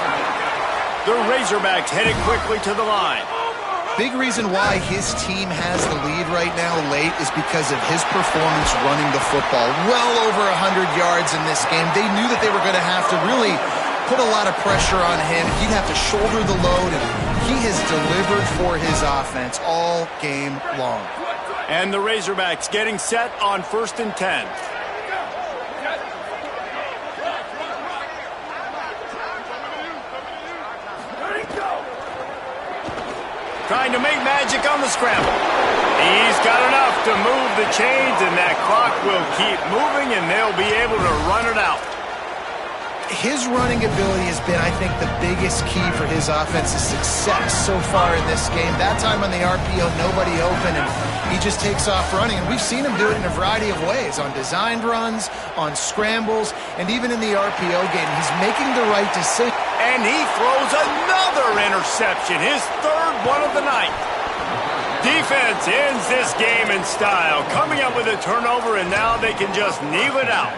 The Razorbacks headed quickly to the line. Big reason why his team has the lead right now late is because of his performance running the football. Well over 100 yards in this game. They knew that they were going to have to really put a lot of pressure on him. He'd have to shoulder the load, and he has delivered for his offense all game long. And the Razorbacks getting set on 1st and 10. Trying to make magic on the scramble. He's got enough to move the chains, and that clock will keep moving, and they'll be able to run it out. His running ability has been, I think, the biggest key for his offense's success so far in this game. That time on the RPO, nobody open, and he just takes off running. And we've seen him do it in a variety of ways, on designed runs, on scrambles, and even in the RPO game. He's making the right decision. And he throws another interception, his 3rd one of the night. Defense ends this game in style, coming up with a turnover, and now they can just kneel it out.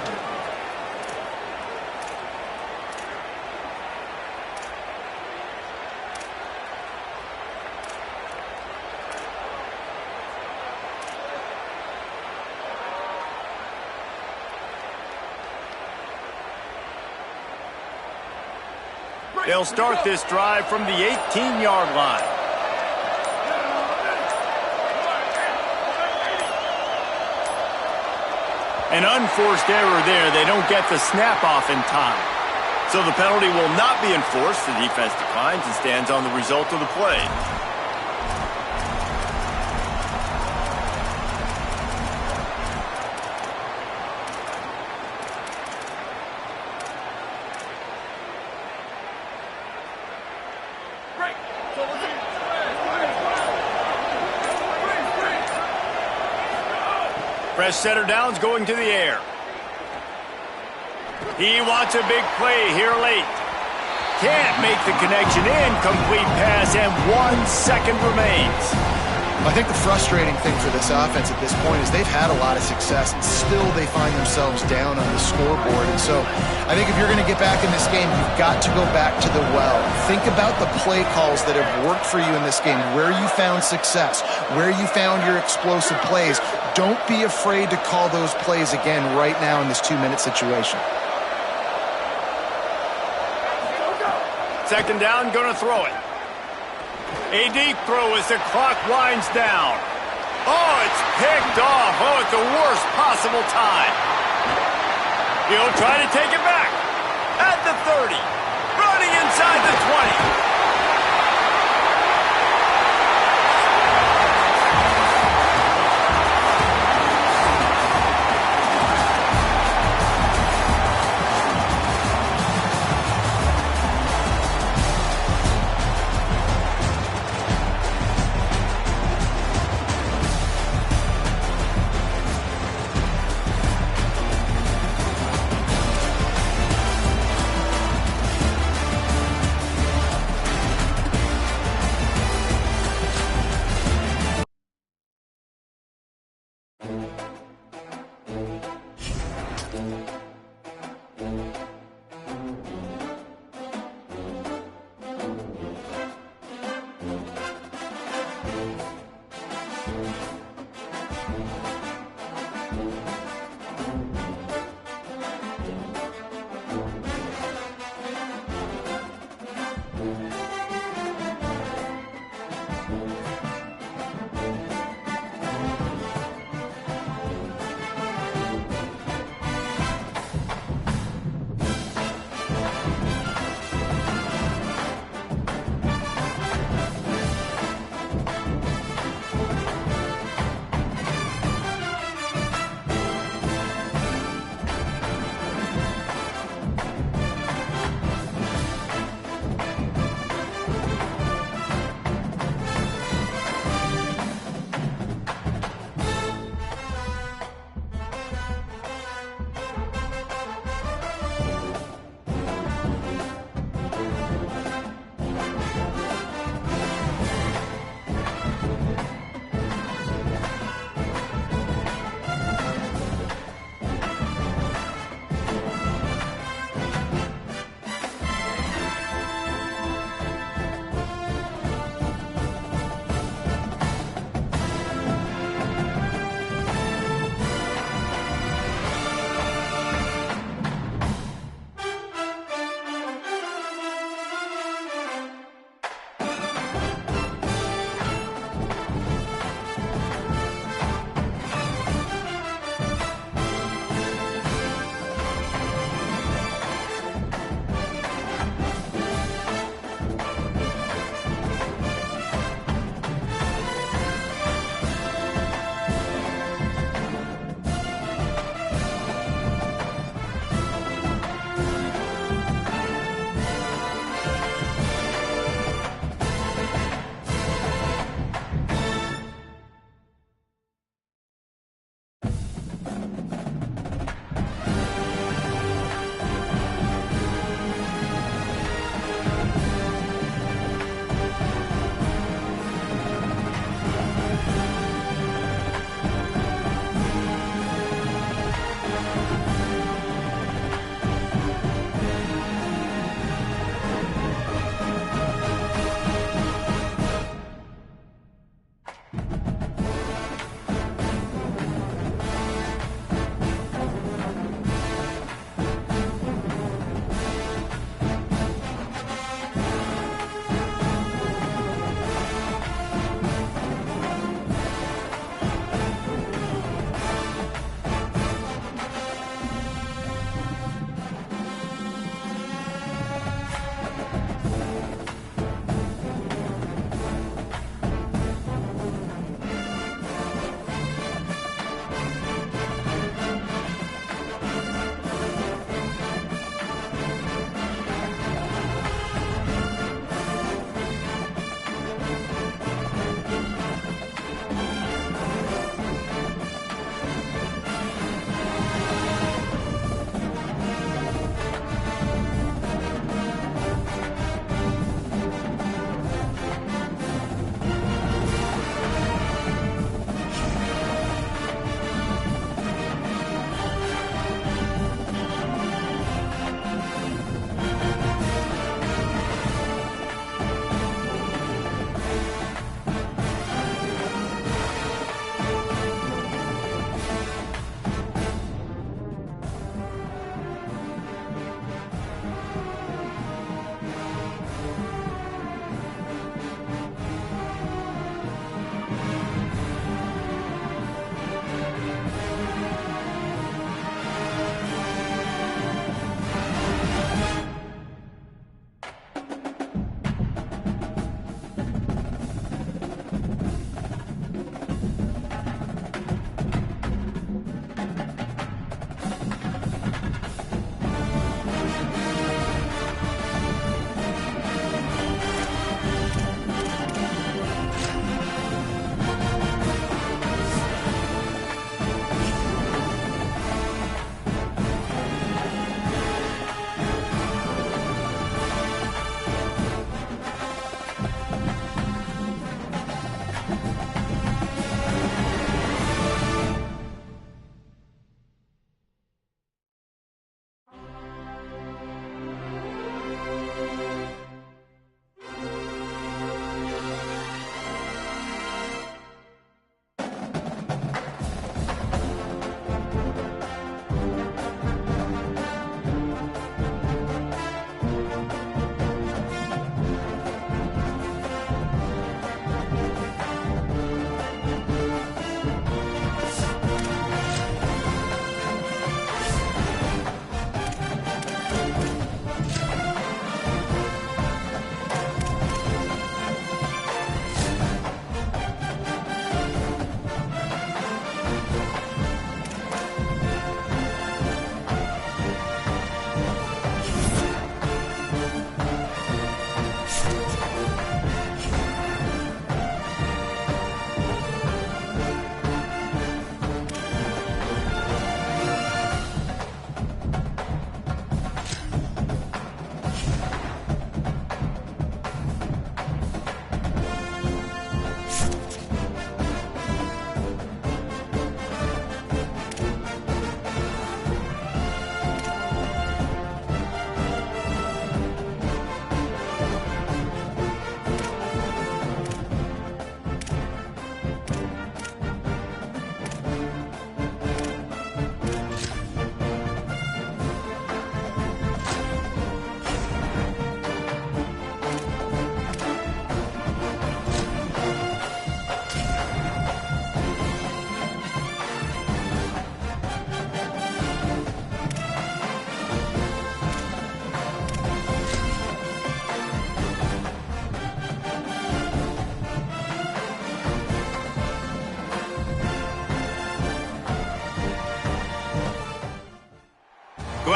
They'll start this drive from the 18-yard line. An unforced error there. They don't get the snap off in time. So the penalty will not be enforced. The defense declines and stands on the result of the play. Fresh setter downs going to the air. He wants a big play here late. Can't make the connection. Incomplete pass, and 1 second remains. I think the frustrating thing for this offense at this point is they've had a lot of success, and still they find themselves down on the scoreboard. And so I think if you're going to get back in this game, you've got to go back to the well. Think about the play calls that have worked for you in this game, where you found success, where you found your explosive plays. Don't be afraid to call those plays again right now in this 2-minute situation. Second down, going to throw it. A deep throw as the clock winds down. Oh, it's picked off. Oh, at the worst possible time. He'll try to take it back. At the 30. Running inside the 20.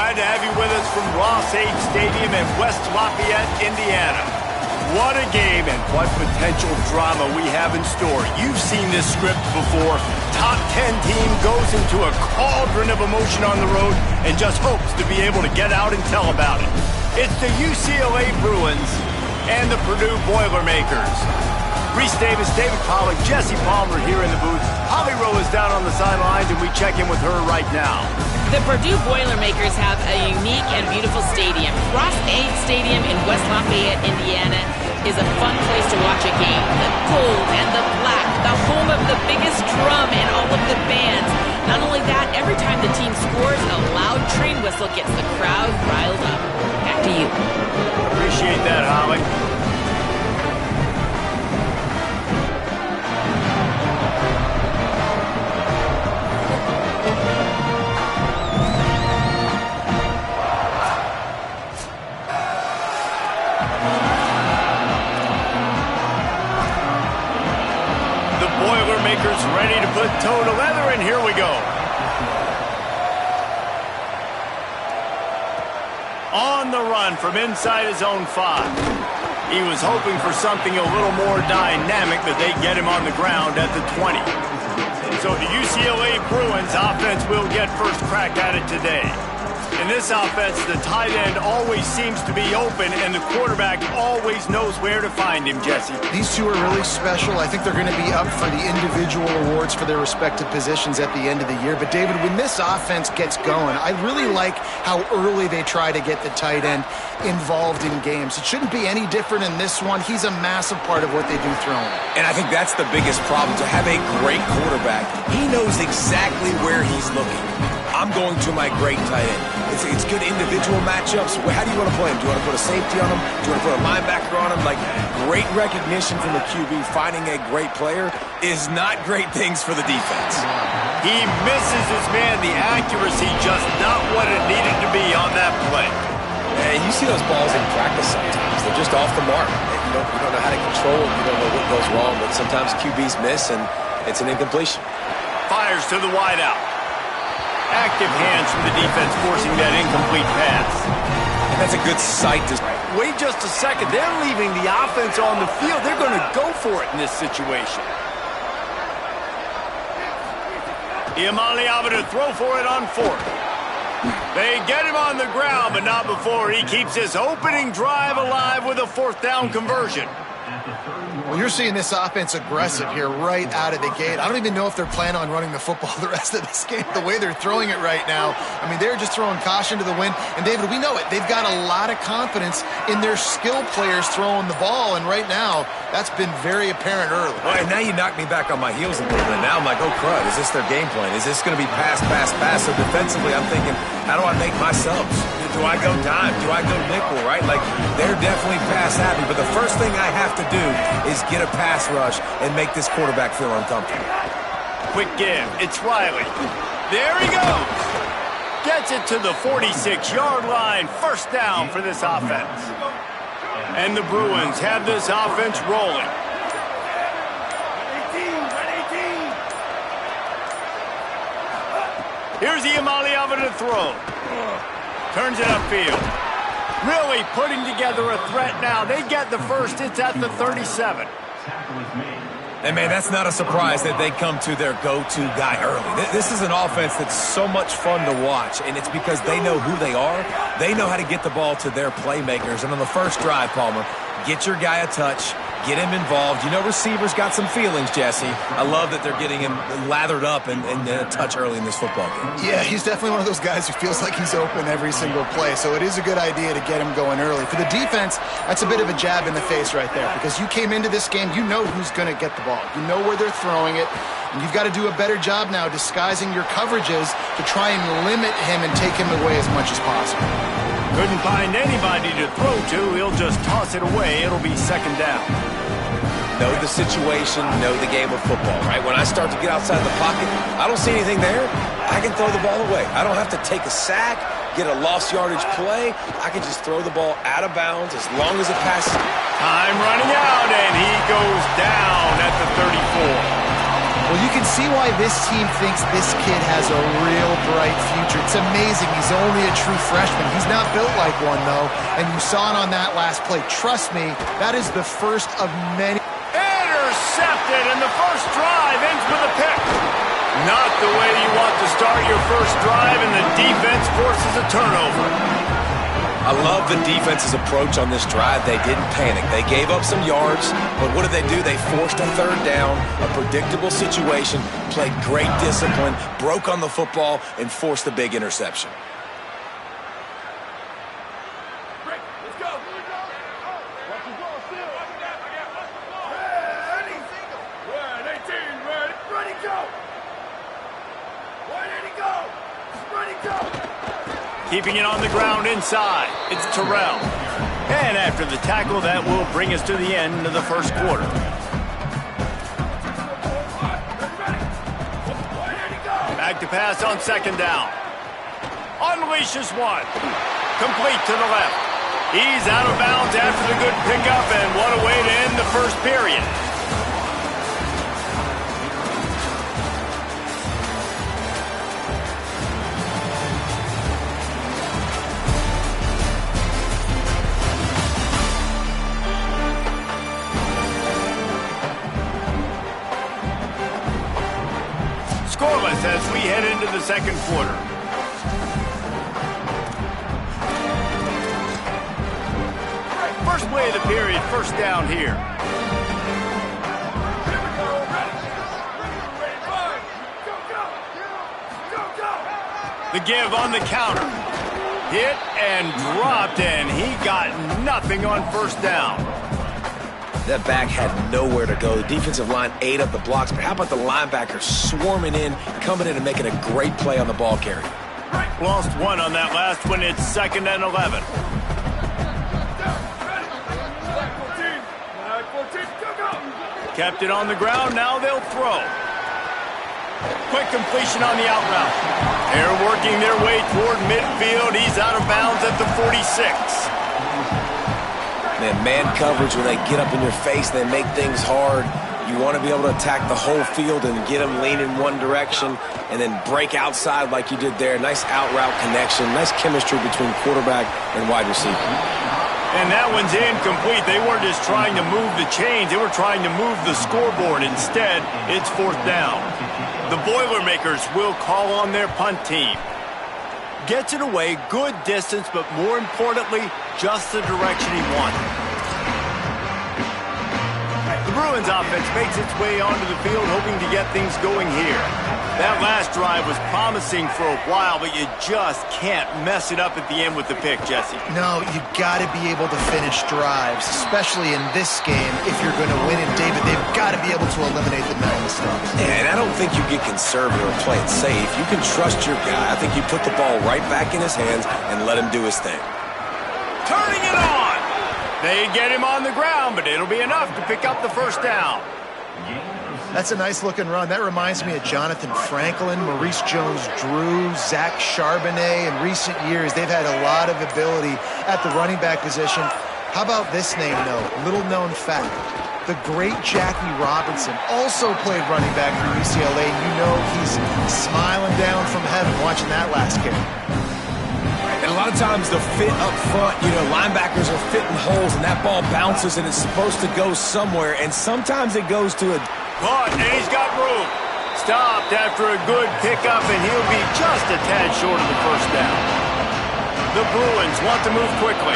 Glad to have you with us from Ross-Ade Stadium in West Lafayette, Indiana. What a game and what potential drama we have in store. You've seen this script before. Top 10 team goes into a cauldron of emotion on the road and just hopes to be able to get out and tell about it. It's the UCLA Bruins and the Purdue Boilermakers. Reese Davis, David Pollack, Jesse Palmer here in the booth. Holly Rowe is down on the sidelines, and we check in with her right now. The Purdue Boilermakers have a unique and beautiful stadium. Ross-Ade Stadium in West Lafayette, Indiana is a fun place to watch a game. The gold and the black, the home of the biggest drum and all of the bands. Not only that, every time the team scores, a loud train whistle gets the crowd riled up. Back to you. Appreciate that, Holly. Boilermakers ready to put toe to leather, and here we go. On the run from inside his own 5. He was hoping for something a little more dynamic, but they get him on the ground at the 20. So the UCLA Bruins offense will get first crack at it today. In this offense, the tight end always seems to be open, and the quarterback always knows where to find him, Jesse. These two are really special. I think they're going to be up for the individual awards for their respective positions at the end of the year. But, David, when this offense gets going, I really like how early they try to get the tight end involved in games. It shouldn't be any different in this one. He's a massive part of what they do throwing. And I think that's the biggest problem. To have a great quarterback, he knows exactly where he's looking. I'm going to my great tight end. It's good individual matchups. How do you want to play him? Do you want to put a safety on him? Do you want to put a linebacker on him? Like, great recognition from the QB. Finding a great player is not great things for the defense. He misses his man. The accuracy just not what it needed to be on that play. And you see those balls in practice sometimes. They're just off the mark. You don't know how to control them. You don't know what goes wrong. But sometimes QBs miss, and it's an incompletion. Fires to the wideout. Active hands from the defense forcing that incomplete pass. And that's a good sight to... Wait just a second. They're leaving the offense on the field. They're going to go for it in this situation. Iamaleava to throw for it on 4th. They get him on the ground, but not before he keeps his opening drive alive with a 4th down conversion. Well, you're seeing this offense aggressive here right out of the gate. I don't even know if they're planning on running the football the rest of this game, the way they're throwing it right now. I mean, they're just throwing caution to the wind. And, David, we know it. They've got a lot of confidence in their skill players throwing the ball, and right now that's been very apparent early. Well, and now you knock me back on my heels a little bit. Now I'm like, oh, crud, is this their game plan? Is this going to be pass, pass, pass? So defensively, I'm thinking, how do I make my subs? Do I go dime? Do I go nickel, right? Like, they're definitely pass happy, but the first thing I have to do is get a pass rush and make this quarterback feel uncomfortable. Quick give. It's Riley. There he goes. Gets it to the 46-yard line. First down for this offense. And the Bruins have this offense rolling. Here's Iamaleava to throw. Turns it upfield. Really putting together a threat now. They get the first. It's at the 37. And, man, that's not a surprise that they come to their go-to guy early. This is an offense that's so much fun to watch, and it's because they know who they are. They know how to get the ball to their playmakers. And on the first drive, Palmer, get your guy a touch, get him involved. You know receivers got some feelings, Jesse. I love that they're getting him lathered up and a touch early in this football game. Yeah, he's definitely one of those guys who feels like he's open every single play, so it is a good idea to get him going early. For the defense, that's a bit of a jab in the face right there, because you came into this game, you know who's going to get the ball. You know where they're throwing it, and you've got to do a better job now disguising your coverages to try and limit him and take him away as much as possible. Couldn't find anybody to throw to. He'll just toss it away. It'll be second down. Know the situation, know the game of football, right? When I start to get outside the pocket, I don't see anything there. I can throw the ball away. I don't have to take a sack, get a lost yardage play. I can just throw the ball out of bounds as long as it passes. Time running out, and he goes down at the 34. Well, you can see why this team thinks this kid has a real bright future. It's amazing. He's only a true freshman. He's not built like one, though, and you saw it on that last play. Trust me, that is the first of many. Intercepted, and the first drive ends with a pick. Not the way you want to start your first drive, and the defense forces a turnover. I love the defense's approach on this drive. They didn't panic. They gave up some yards, but what did they do? They forced a third down, a predictable situation, played great discipline, broke on the football, and forced a big interception. Keeping it on the ground inside. It's Terrell. And after the tackle, that will bring us to the end of the first quarter. Back to pass on second down. Unleashes one. Complete to the left. He's out of bounds after the good pickup, and what a way to end the first period. Scoreless as we head into the second quarter. First play of the period, first down here. The give on the counter. Hit and dropped, and he got nothing on first down. That back had nowhere to go. The defensive line ate up the blocks, but how about the linebackers swarming in, coming in and making a great play on the ball carrier? Lost one on that last one. It's 2nd and 11. Kept it on the ground. Now they'll throw. Quick completion on the out route. They're working their way toward midfield. He's out of bounds at the 46. Man coverage, when they get up in your face, they make things hard. You want to be able to attack the whole field and get them lean in one direction and then break outside like you did there. Nice out route connection, nice chemistry between quarterback and wide receiver. And that one's incomplete. They weren't just trying to move the chains. They were trying to move the scoreboard. Instead, it's 4th down. The Boilermakers will call on their punt team. Gets it away, good distance, but more importantly, just the direction he wanted. The Bruins offense makes its way onto the field, hoping to get things going here. That last drive was promising for a while, but you just can't mess it up at the end with the pick, Jesse. No, you got to be able to finish drives, especially in this game. If you're going to win it, David, they've got to be able to eliminate the mental mistakes. And I don't think you get conservative or play it safe. You can trust your guy. I think you put the ball right back in his hands and let him do his thing. Turning it on. They get him on the ground, but it'll be enough to pick up the first down. That's a nice-looking run. That reminds me of Jonathan Franklin, Maurice Jones-Drew, Zach Charbonnet. In recent years, they've had a lot of ability at the running back position. How about this name, though? Little-known fact. The great Jackie Robinson also played running back for UCLA. You know he's smiling down from heaven watching that last game. And a lot of times the fit up front, linebackers are fitting holes and that ball bounces and it's supposed to go somewhere, and sometimes it goes to a... Caught, and he's got room. Stopped after a good pickup, and he'll be just a tad short of the first down. The Bruins want to move quickly.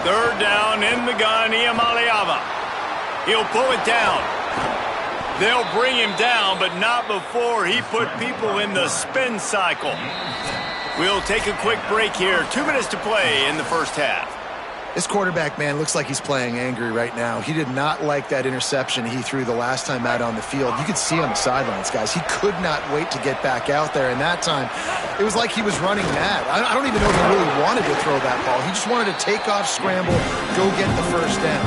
3rd down in the gun, Iamaleava. He'll pull it down. They'll bring him down, but not before he put people in the spin cycle. We'll take a quick break here. 2 minutes to play in the first half. This quarterback, man, looks like he's playing angry right now. He did not like that interception he threw the last time out on the field. You could see on the sidelines, guys. He could not wait to get back out there. And that time, it was like he was running mad. I don't even know if he really wanted to throw that ball. He just wanted to take off, scramble, go get the first down.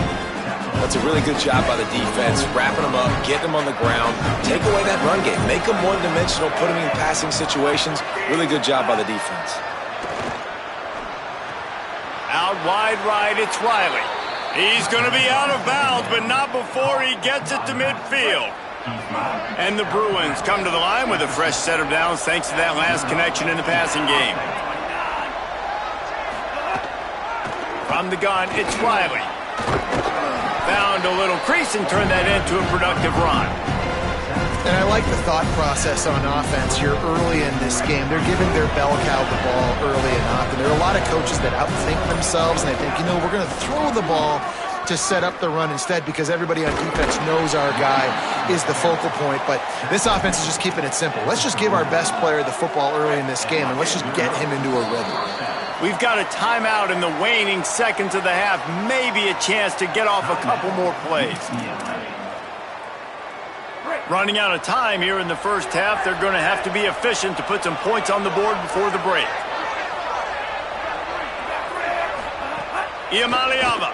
That's a really good job by the defense, wrapping them up, getting them on the ground, take away that run game, make them one-dimensional, put them in passing situations. Really good job by the defense. Out wide right, it's Riley. He's going to be out of bounds, but not before he gets it to midfield. And the Bruins come to the line with a fresh set of downs thanks to that last connection in the passing game. From the gun, it's Riley. Found a little crease and turned that into a productive run. And I like the thought process on offense here early in this game. They're giving their bell cow the ball early enough. And there are a lot of coaches that outthink themselves, and they think, you know, we're going to throw the ball to set up the run instead because everybody on defense knows our guy is the focal point. But this offense is just keeping it simple. Let's just give our best player the football early in this game, and let's just get him into a rhythm. We've got a timeout in the waning seconds of the half. Maybe a chance to get off a couple more plays. Running out of time here in the first half. They're going to have to be efficient to put some points on the board before the break. Iamaleava.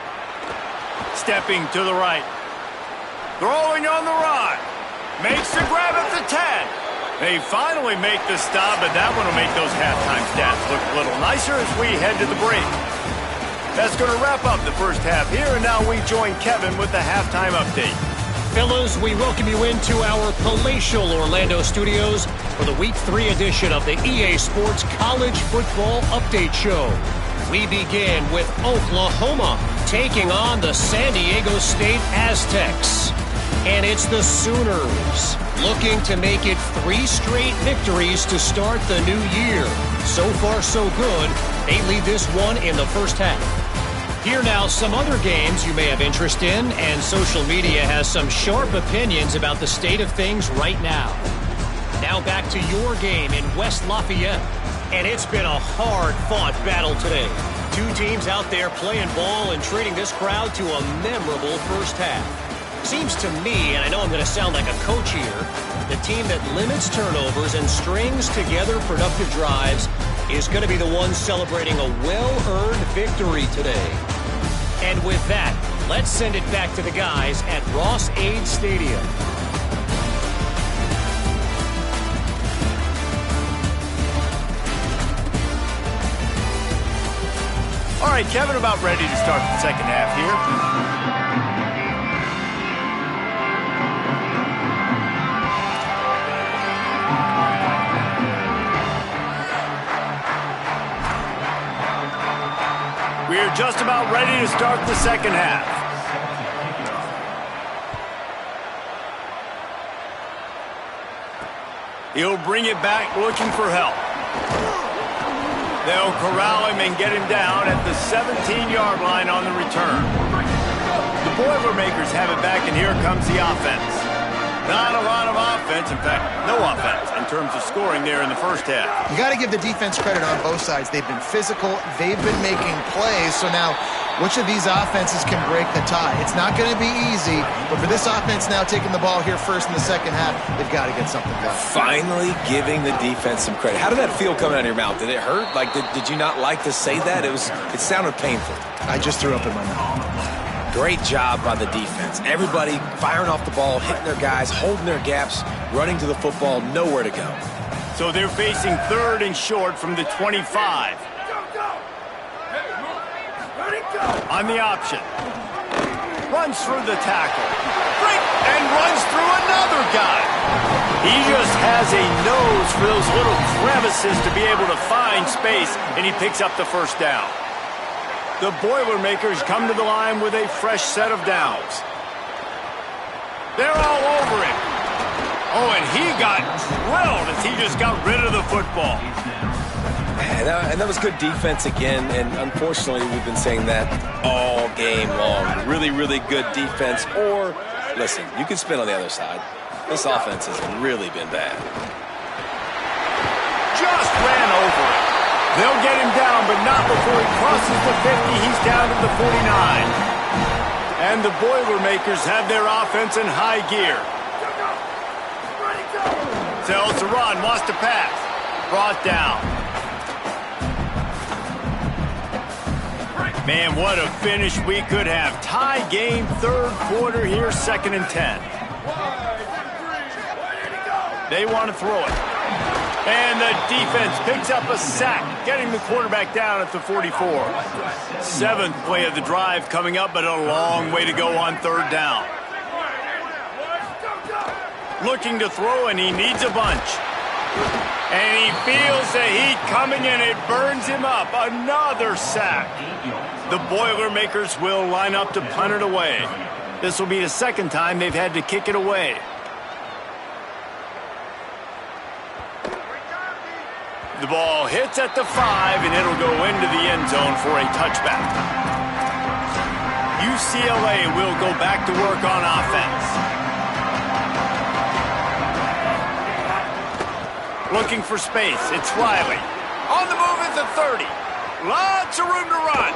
Stepping to the right. Throwing on the run. Makes the grab at the 10. They finally make the stop, but that one will make those halftime stats look a little nicer as we head to the break. That's going to wrap up the first half here, and now we join Kevin with the halftime update. Fellas, we welcome you into our palatial Orlando studios for the Week 3 edition of the EA Sports College Football Update Show. We begin with Oklahoma taking on the San Diego State Aztecs. And it's the Sooners looking to make it 3 straight victories to start the new year. So far, so good. They lead this one in the first half. Here now, some other games you may have interest in, and social media has some sharp opinions about the state of things right now. Now back to your game in West Lafayette, and it's been a hard-fought battle today. 2 teams out there playing ball and treating this crowd to a memorable first half. Seems to me, and I know I'm going to sound like a coach here, the team that limits turnovers and strings together productive drives is going to be the one celebrating a well-earned victory today. And with that, let's send it back to the guys at Ross-Ade Stadium. All right, Kevin, about ready to start the second half here. We're just about ready to start the second half. He'll bring it back looking for help. They'll corral him and get him down at the 17-yard line on the return. The Boilermakers have it back, and here comes the offense. Not a lot of offense, in fact, no offense in terms of scoring there in the first half. You got to give the defense credit on both sides. They've been physical. They've been making plays. So now, which of these offenses can break the tie? It's not going to be easy, but for this offense now taking the ball here first in the second half, they've got to get something done. Finally giving the defense some credit. How did that feel coming out of your mouth? Did it hurt? Like, did you not like to say that? It sounded painful. I just threw up in my mouth. Great job by the defense. Everybody firing off the ball, hitting their guys, holding their gaps, running to the football, nowhere to go. So they're facing 3rd and short from the 25. On the option. Runs through the tackle. And runs through another guy. He just has a nose for those little crevices to be able to find space, and he picks up the first down. The Boilermakers come to the line with a fresh set of downs. They're all over him. Oh, and he got drilled as he just got rid of the football. And that was good defense again, and unfortunately we've been saying that all game long. Really, really good defense. Or, listen, you can spin on the other side. This offense has really been bad. Just ran over it. They'll get him down, but not before he crosses the 50. He's down to the 49. And the Boilermakers have their offense in high gear. Sells to run, wants to pass. Brought down. Man, what a finish we could have. Tie game, 3rd quarter here, 2nd and 10. They want to throw it. And the defense picks up a sack, getting the quarterback down at the 44. 7th play of the drive coming up, but a long way to go on 3rd down. looking to throw, and he needs a bunch. And he feels the heat coming, and it burns him up. Another sack. The Boilermakers will line up to punt it away. This will be the second time they've had to kick it away. The ball hits at the 5, and it'll go into the end zone for a touchback. UCLA will go back to work on offense. Looking for space. It's Riley. On the move at the 30. Lots of room to run.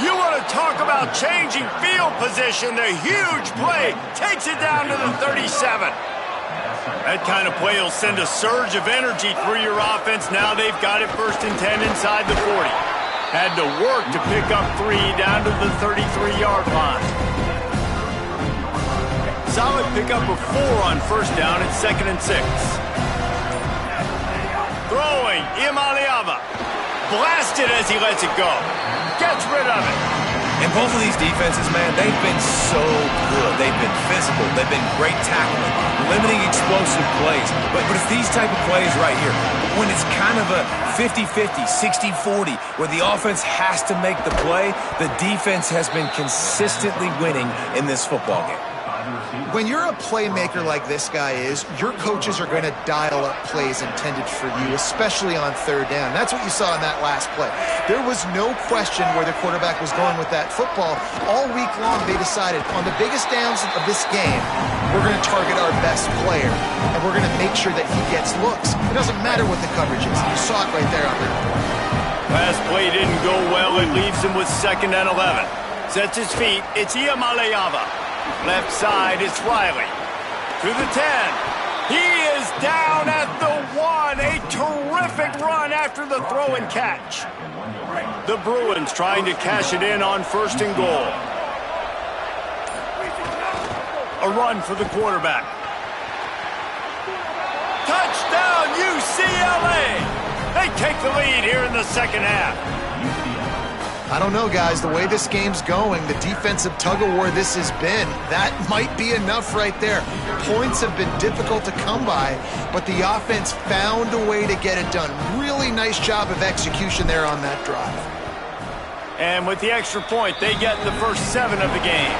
You want to talk about changing field position. The huge play takes it down to the 37. That kind of play will send a surge of energy through your offense. Now they've got it 1st and 10 inside the 40. Had to work to pick up 3 down to the 33-yard line. Solid pickup of 4 on 1st down at 2nd and 6. Throwing, Imaliava. Blasted as he lets it go. Gets rid of it. And both of these defenses, man, they've been so good. They've been physical. They've been great tackling, limiting explosive plays. But it's these type of plays right here, when it's kind of a 50-50, 60-40, where the offense has to make the play, the defense has been consistently winning in this football game. When you're a playmaker like this guy is, your coaches are going to dial up plays intended for you, especially on 3rd down. That's what you saw in that last play. There was no question where the quarterback was going with that football. All week long, they decided on the biggest downs of this game, we're going to target our best player, and we're going to make sure that he gets looks. It doesn't matter what the coverage is. You saw it right there on that play. Pass play didn't go well. It leaves him with 2nd and 11. Sets his feet. It's Iamaleava. Left side, it's Riley. To the 10. He is down at the 1. A terrific run after the throw and catch. The Bruins trying to cash it in on 1st and goal. A run for the quarterback. Touchdown, UCLA! They take the lead here in the 2nd half. I don't know, guys. The way this game's going, the defensive tug-of-war this has been, that might be enough right there. Points have been difficult to come by, but the offense found a way to get it done. Really nice job of execution there on that drive. And with the extra point, they get the first 7 of the game.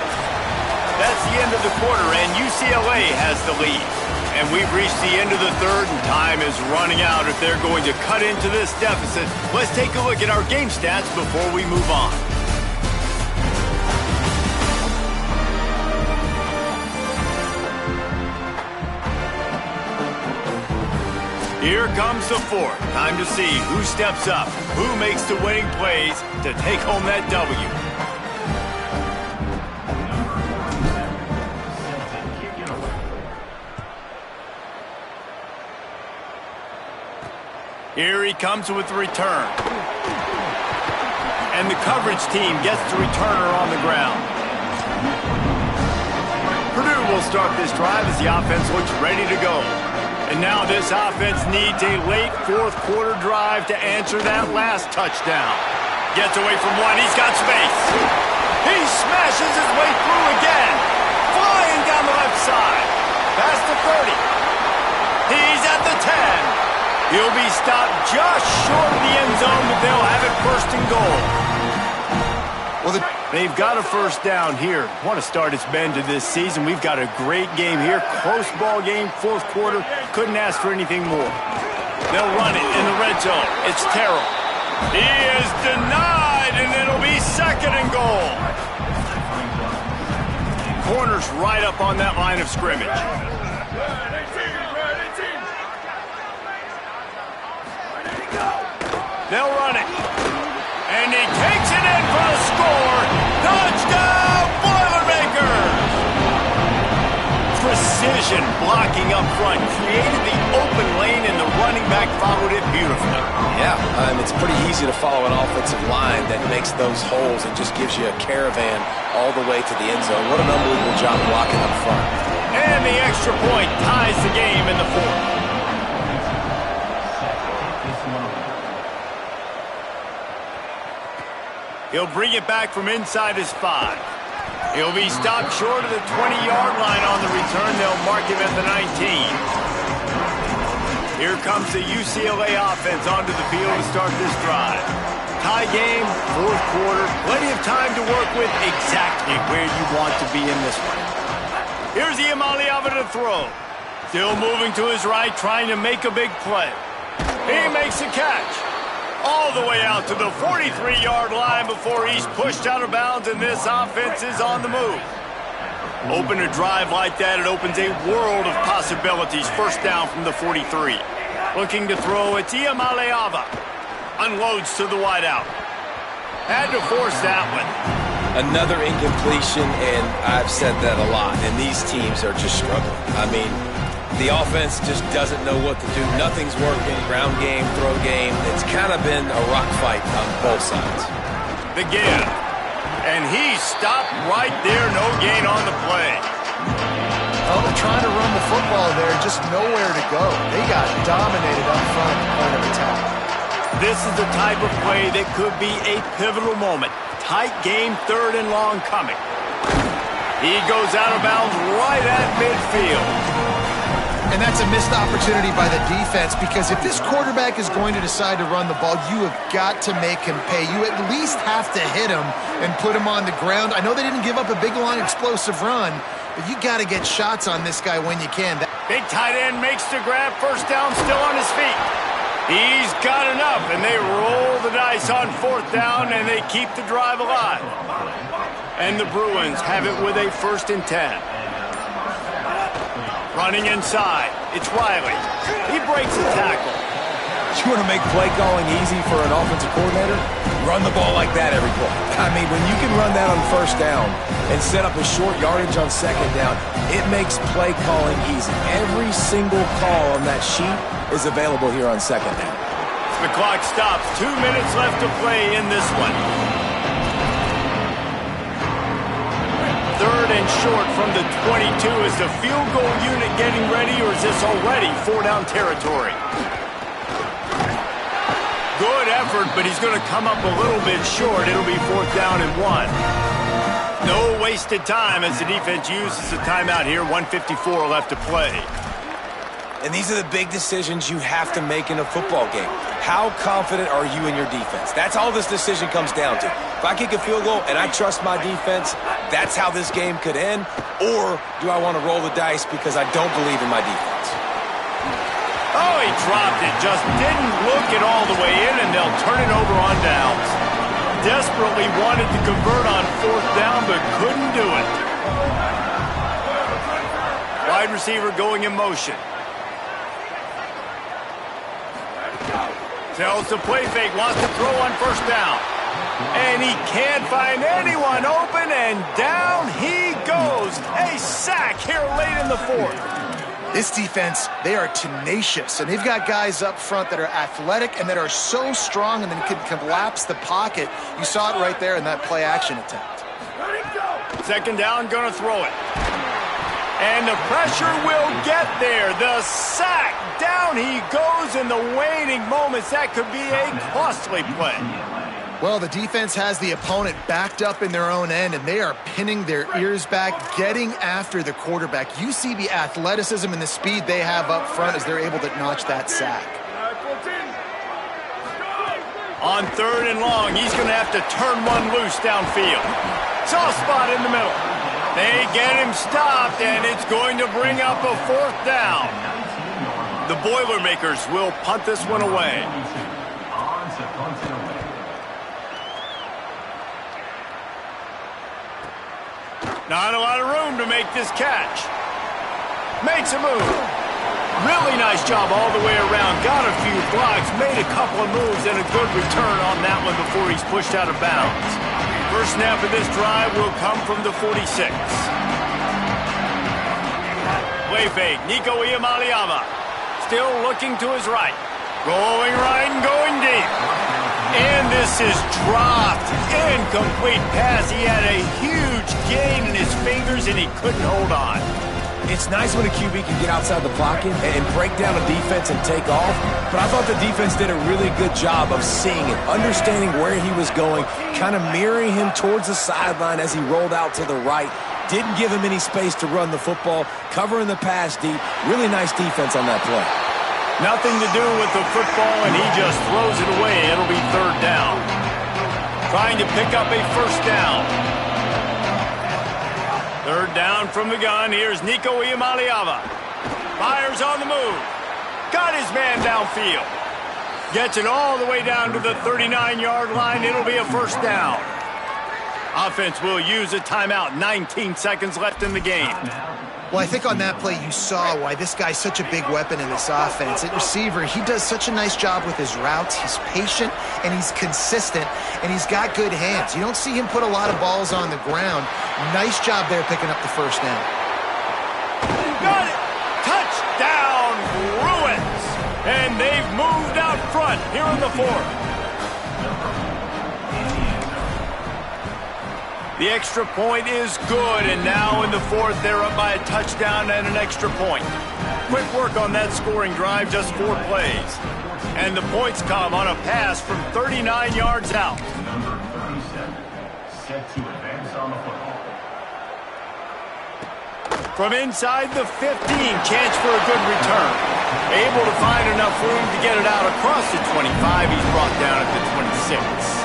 That's the end of the quarter, and UCLA has the lead. And we've reached the end of the 3rd, and time is running out if they're going to cut into this deficit. Let's take a look at our game stats before we move on. Here comes the 4th. Time to see who steps up, who makes the winning plays to take home that W. Here he comes with the return. And the coverage team gets the returner on the ground. Purdue will start this drive as the offense looks ready to go. And now this offense needs a late 4th quarter drive to answer that last touchdown. Gets away from 1. He's got space. He smashes his way through again. Flying down the left side. Past the 30. He's at the 10. He'll be stopped just short of the end zone, but they'll have it 1st and goal. Well, they've got a 1st down here. What a start it's been to this season. We've got a great game here. Close ball game, 4th quarter. Couldn't ask for anything more. They'll run it in the red zone. It's Terrell. He is denied, and it'll be 2nd and goal. Corner's right up on that line of scrimmage. They'll run it. And he takes it in for a score. Touchdown, Boilermakers! Precision blocking up front created the open lane, and the running back followed it beautifully. Yeah, it's pretty easy to follow an offensive line that makes those holes and just gives you a caravan all the way to the end zone. What an unbelievable job blocking up front. And the extra point ties the game in the 4th. He'll bring it back from inside his 5. He'll be stopped short of the 20-yard line on the return. They'll mark him at the 19. Here comes the UCLA offense onto the field to start this drive. Tie game, fourth quarter, plenty of time to work with, exactly where you want to be in this one. Here's Ncaa to throw. Still moving to his right, trying to make a big play. He makes a catch. All the way out to the 43-yard line before he's pushed out of bounds, and this offense is on the move. Open a drive like that, it opens a world of possibilities. First down from the 43. Looking to throw, it's Ncaa. Unloads to the wideout. Had to force that one. Another incompletion, and I've said that a lot, and these teams are just struggling. I mean, the offense just doesn't know what to do. Nothing's working. Ground game, throw game. It's kind of been a rock fight on both sides. Again. And he's stopped right there. No gain on the play. Oh, they're trying to run the football there. Just nowhere to go. They got dominated up front at the point of attack. This is the type of play that could be a pivotal moment. Tight game, third and long coming. He goes out of bounds right at midfield. And that's a missed opportunity by the defense, because if this quarterback is going to decide to run the ball, you have got to make him pay. You at least have to hit him and put him on the ground. I know they didn't give up a big, long, explosive run, but you got to get shots on this guy when you can. Big tight end makes the grab. First down, still on his feet. He's got enough, and they roll the dice on fourth down, and they keep the drive alive. And the Bruins have it with a 1st and 10. Running inside, it's Riley. He breaks a tackle. You want to make play calling easy for an offensive coordinator? Run the ball like that every play. I mean, when you can run that on first down and set up a short yardage on second down, it makes play calling easy. Every single call on that sheet is available here on second down. The clock stops. 2 minutes left to play in this one. Third and short from the 22. Is the field goal unit getting ready, or is this already 4-down territory? Good effort, but he's going to come up a little bit short. It'll be 4th down and 1. No wasted time as the defense uses a timeout here. 1:54 left to play. And these are the big decisions you have to make in a football game. How confident are you in your defense? That's all this decision comes down to. If I kick a field goal and I trust my defense, that's how this game could end. Or do I want to roll the dice because I don't believe in my defense? Oh, he dropped it. Just didn't look it all the way in, and they'll turn it over on downs. Desperately wanted to convert on 4th down, but couldn't do it. Wide receiver going in motion. Tells the play fake, wants to throw on 1st down. And he can't find anyone open, and down he goes. A sack here late in the 4th. This defense, they are tenacious, and they've got guys up front that are athletic and that are so strong and then can collapse the pocket. You saw it right there in that play-action attempt. Second down, gonna throw it. And the pressure will get there. The sack. Down he goes in the waning moments. That could be a costly play. Well, the defense has the opponent backed up in their own end, and they are pinning their ears back, getting after the quarterback. You see the athleticism and the speed they have up front as they're able to notch that sack. On 3rd and long, he's going to have to turn one loose downfield. Soft spot in the middle. They get him stopped, and it's going to bring up a 4th down. The Boilermakers will punt this one away. Not a lot of room to make this catch. Makes a move. Really nice job all the way around. Got a few blocks, made a couple of moves, and a good return on that one before he's pushed out of bounds. First snap of this drive will come from the 46. Play fake, Ncaa. Still looking to his right. Going right and going deep. And this is dropped. Incomplete pass. He had a huge gain in his fingers, and he couldn't hold on. It's nice when a QB can get outside the pocket and break down a defense and take off, but I thought the defense did a really good job of seeing it, understanding where he was going, kind of mirroring him towards the sideline as he rolled out to the right. Didn't give him any space to run the football, covering the pass deep. Really nice defense on that play. Nothing to do with the football, and he just throws it away. It'll be third down. Trying to pick up a first down. Third down from the gun. Here's Nico Iamaleava. Fires on the move. Got his man downfield. Gets it all the way down to the 39-yard line. It'll be a first down. Offense will use a timeout. 19 seconds left in the game. Well, I think on that play you saw why this guy's such a big weapon in this offense. At receiver, he does such a nice job with his routes. He's patient, and he's consistent, and he's got good hands. You don't see him put a lot of balls on the ground. Nice job there picking up the first down. Got it! Touchdown, Bruins! And they've moved out front here in the fourth. The extra point is good, and now in the fourth, they're up by a touchdown and an extra point. Quick work on that scoring drive, just 4 plays. And the points come on a pass from 39 yards out. Number 37, set to advance on the football. From inside the 15, chance for a good return. Able to find enough room to get it out across the 25. He's brought down at the 26.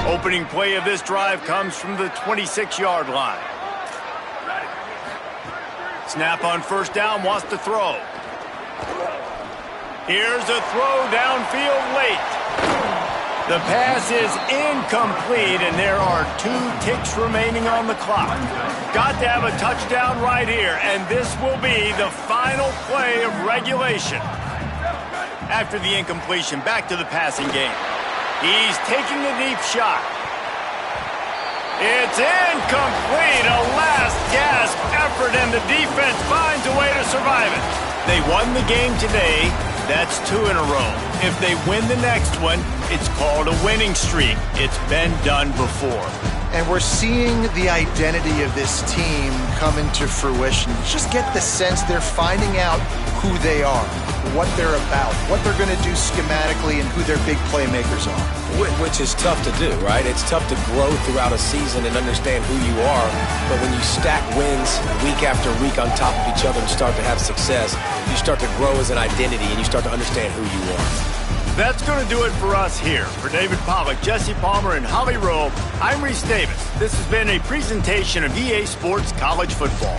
Opening play of this drive comes from the 26-yard line. Snap on first down, wants to throw. Here's a throw downfield late. The pass is incomplete, and there are 2 ticks remaining on the clock. Got to have a touchdown right here, and this will be the final play of regulation. After the incompletion, back to the passing game. He's taking the deep shot. It's incomplete. A last-gasp effort, and the defense finds a way to survive it. They won the game today. That's 2 in a row. If they win the next one, it's called a winning streak. It's been done before. And we're seeing the identity of this team come into fruition. You just get the sense they're finding out who they are, what they're about, what they're going to do schematically, and who their big playmakers are. Which is tough to do, right? It's tough to grow throughout a season and understand who you are. But when you stack wins week after week on top of each other and start to have success, you start to grow as an identity and you start to understand who you are. That's going to do it for us here. For David Pollack, Jesse Palmer, and Holly Rowe, I'm Reese Davis. This has been a presentation of EA Sports College Football.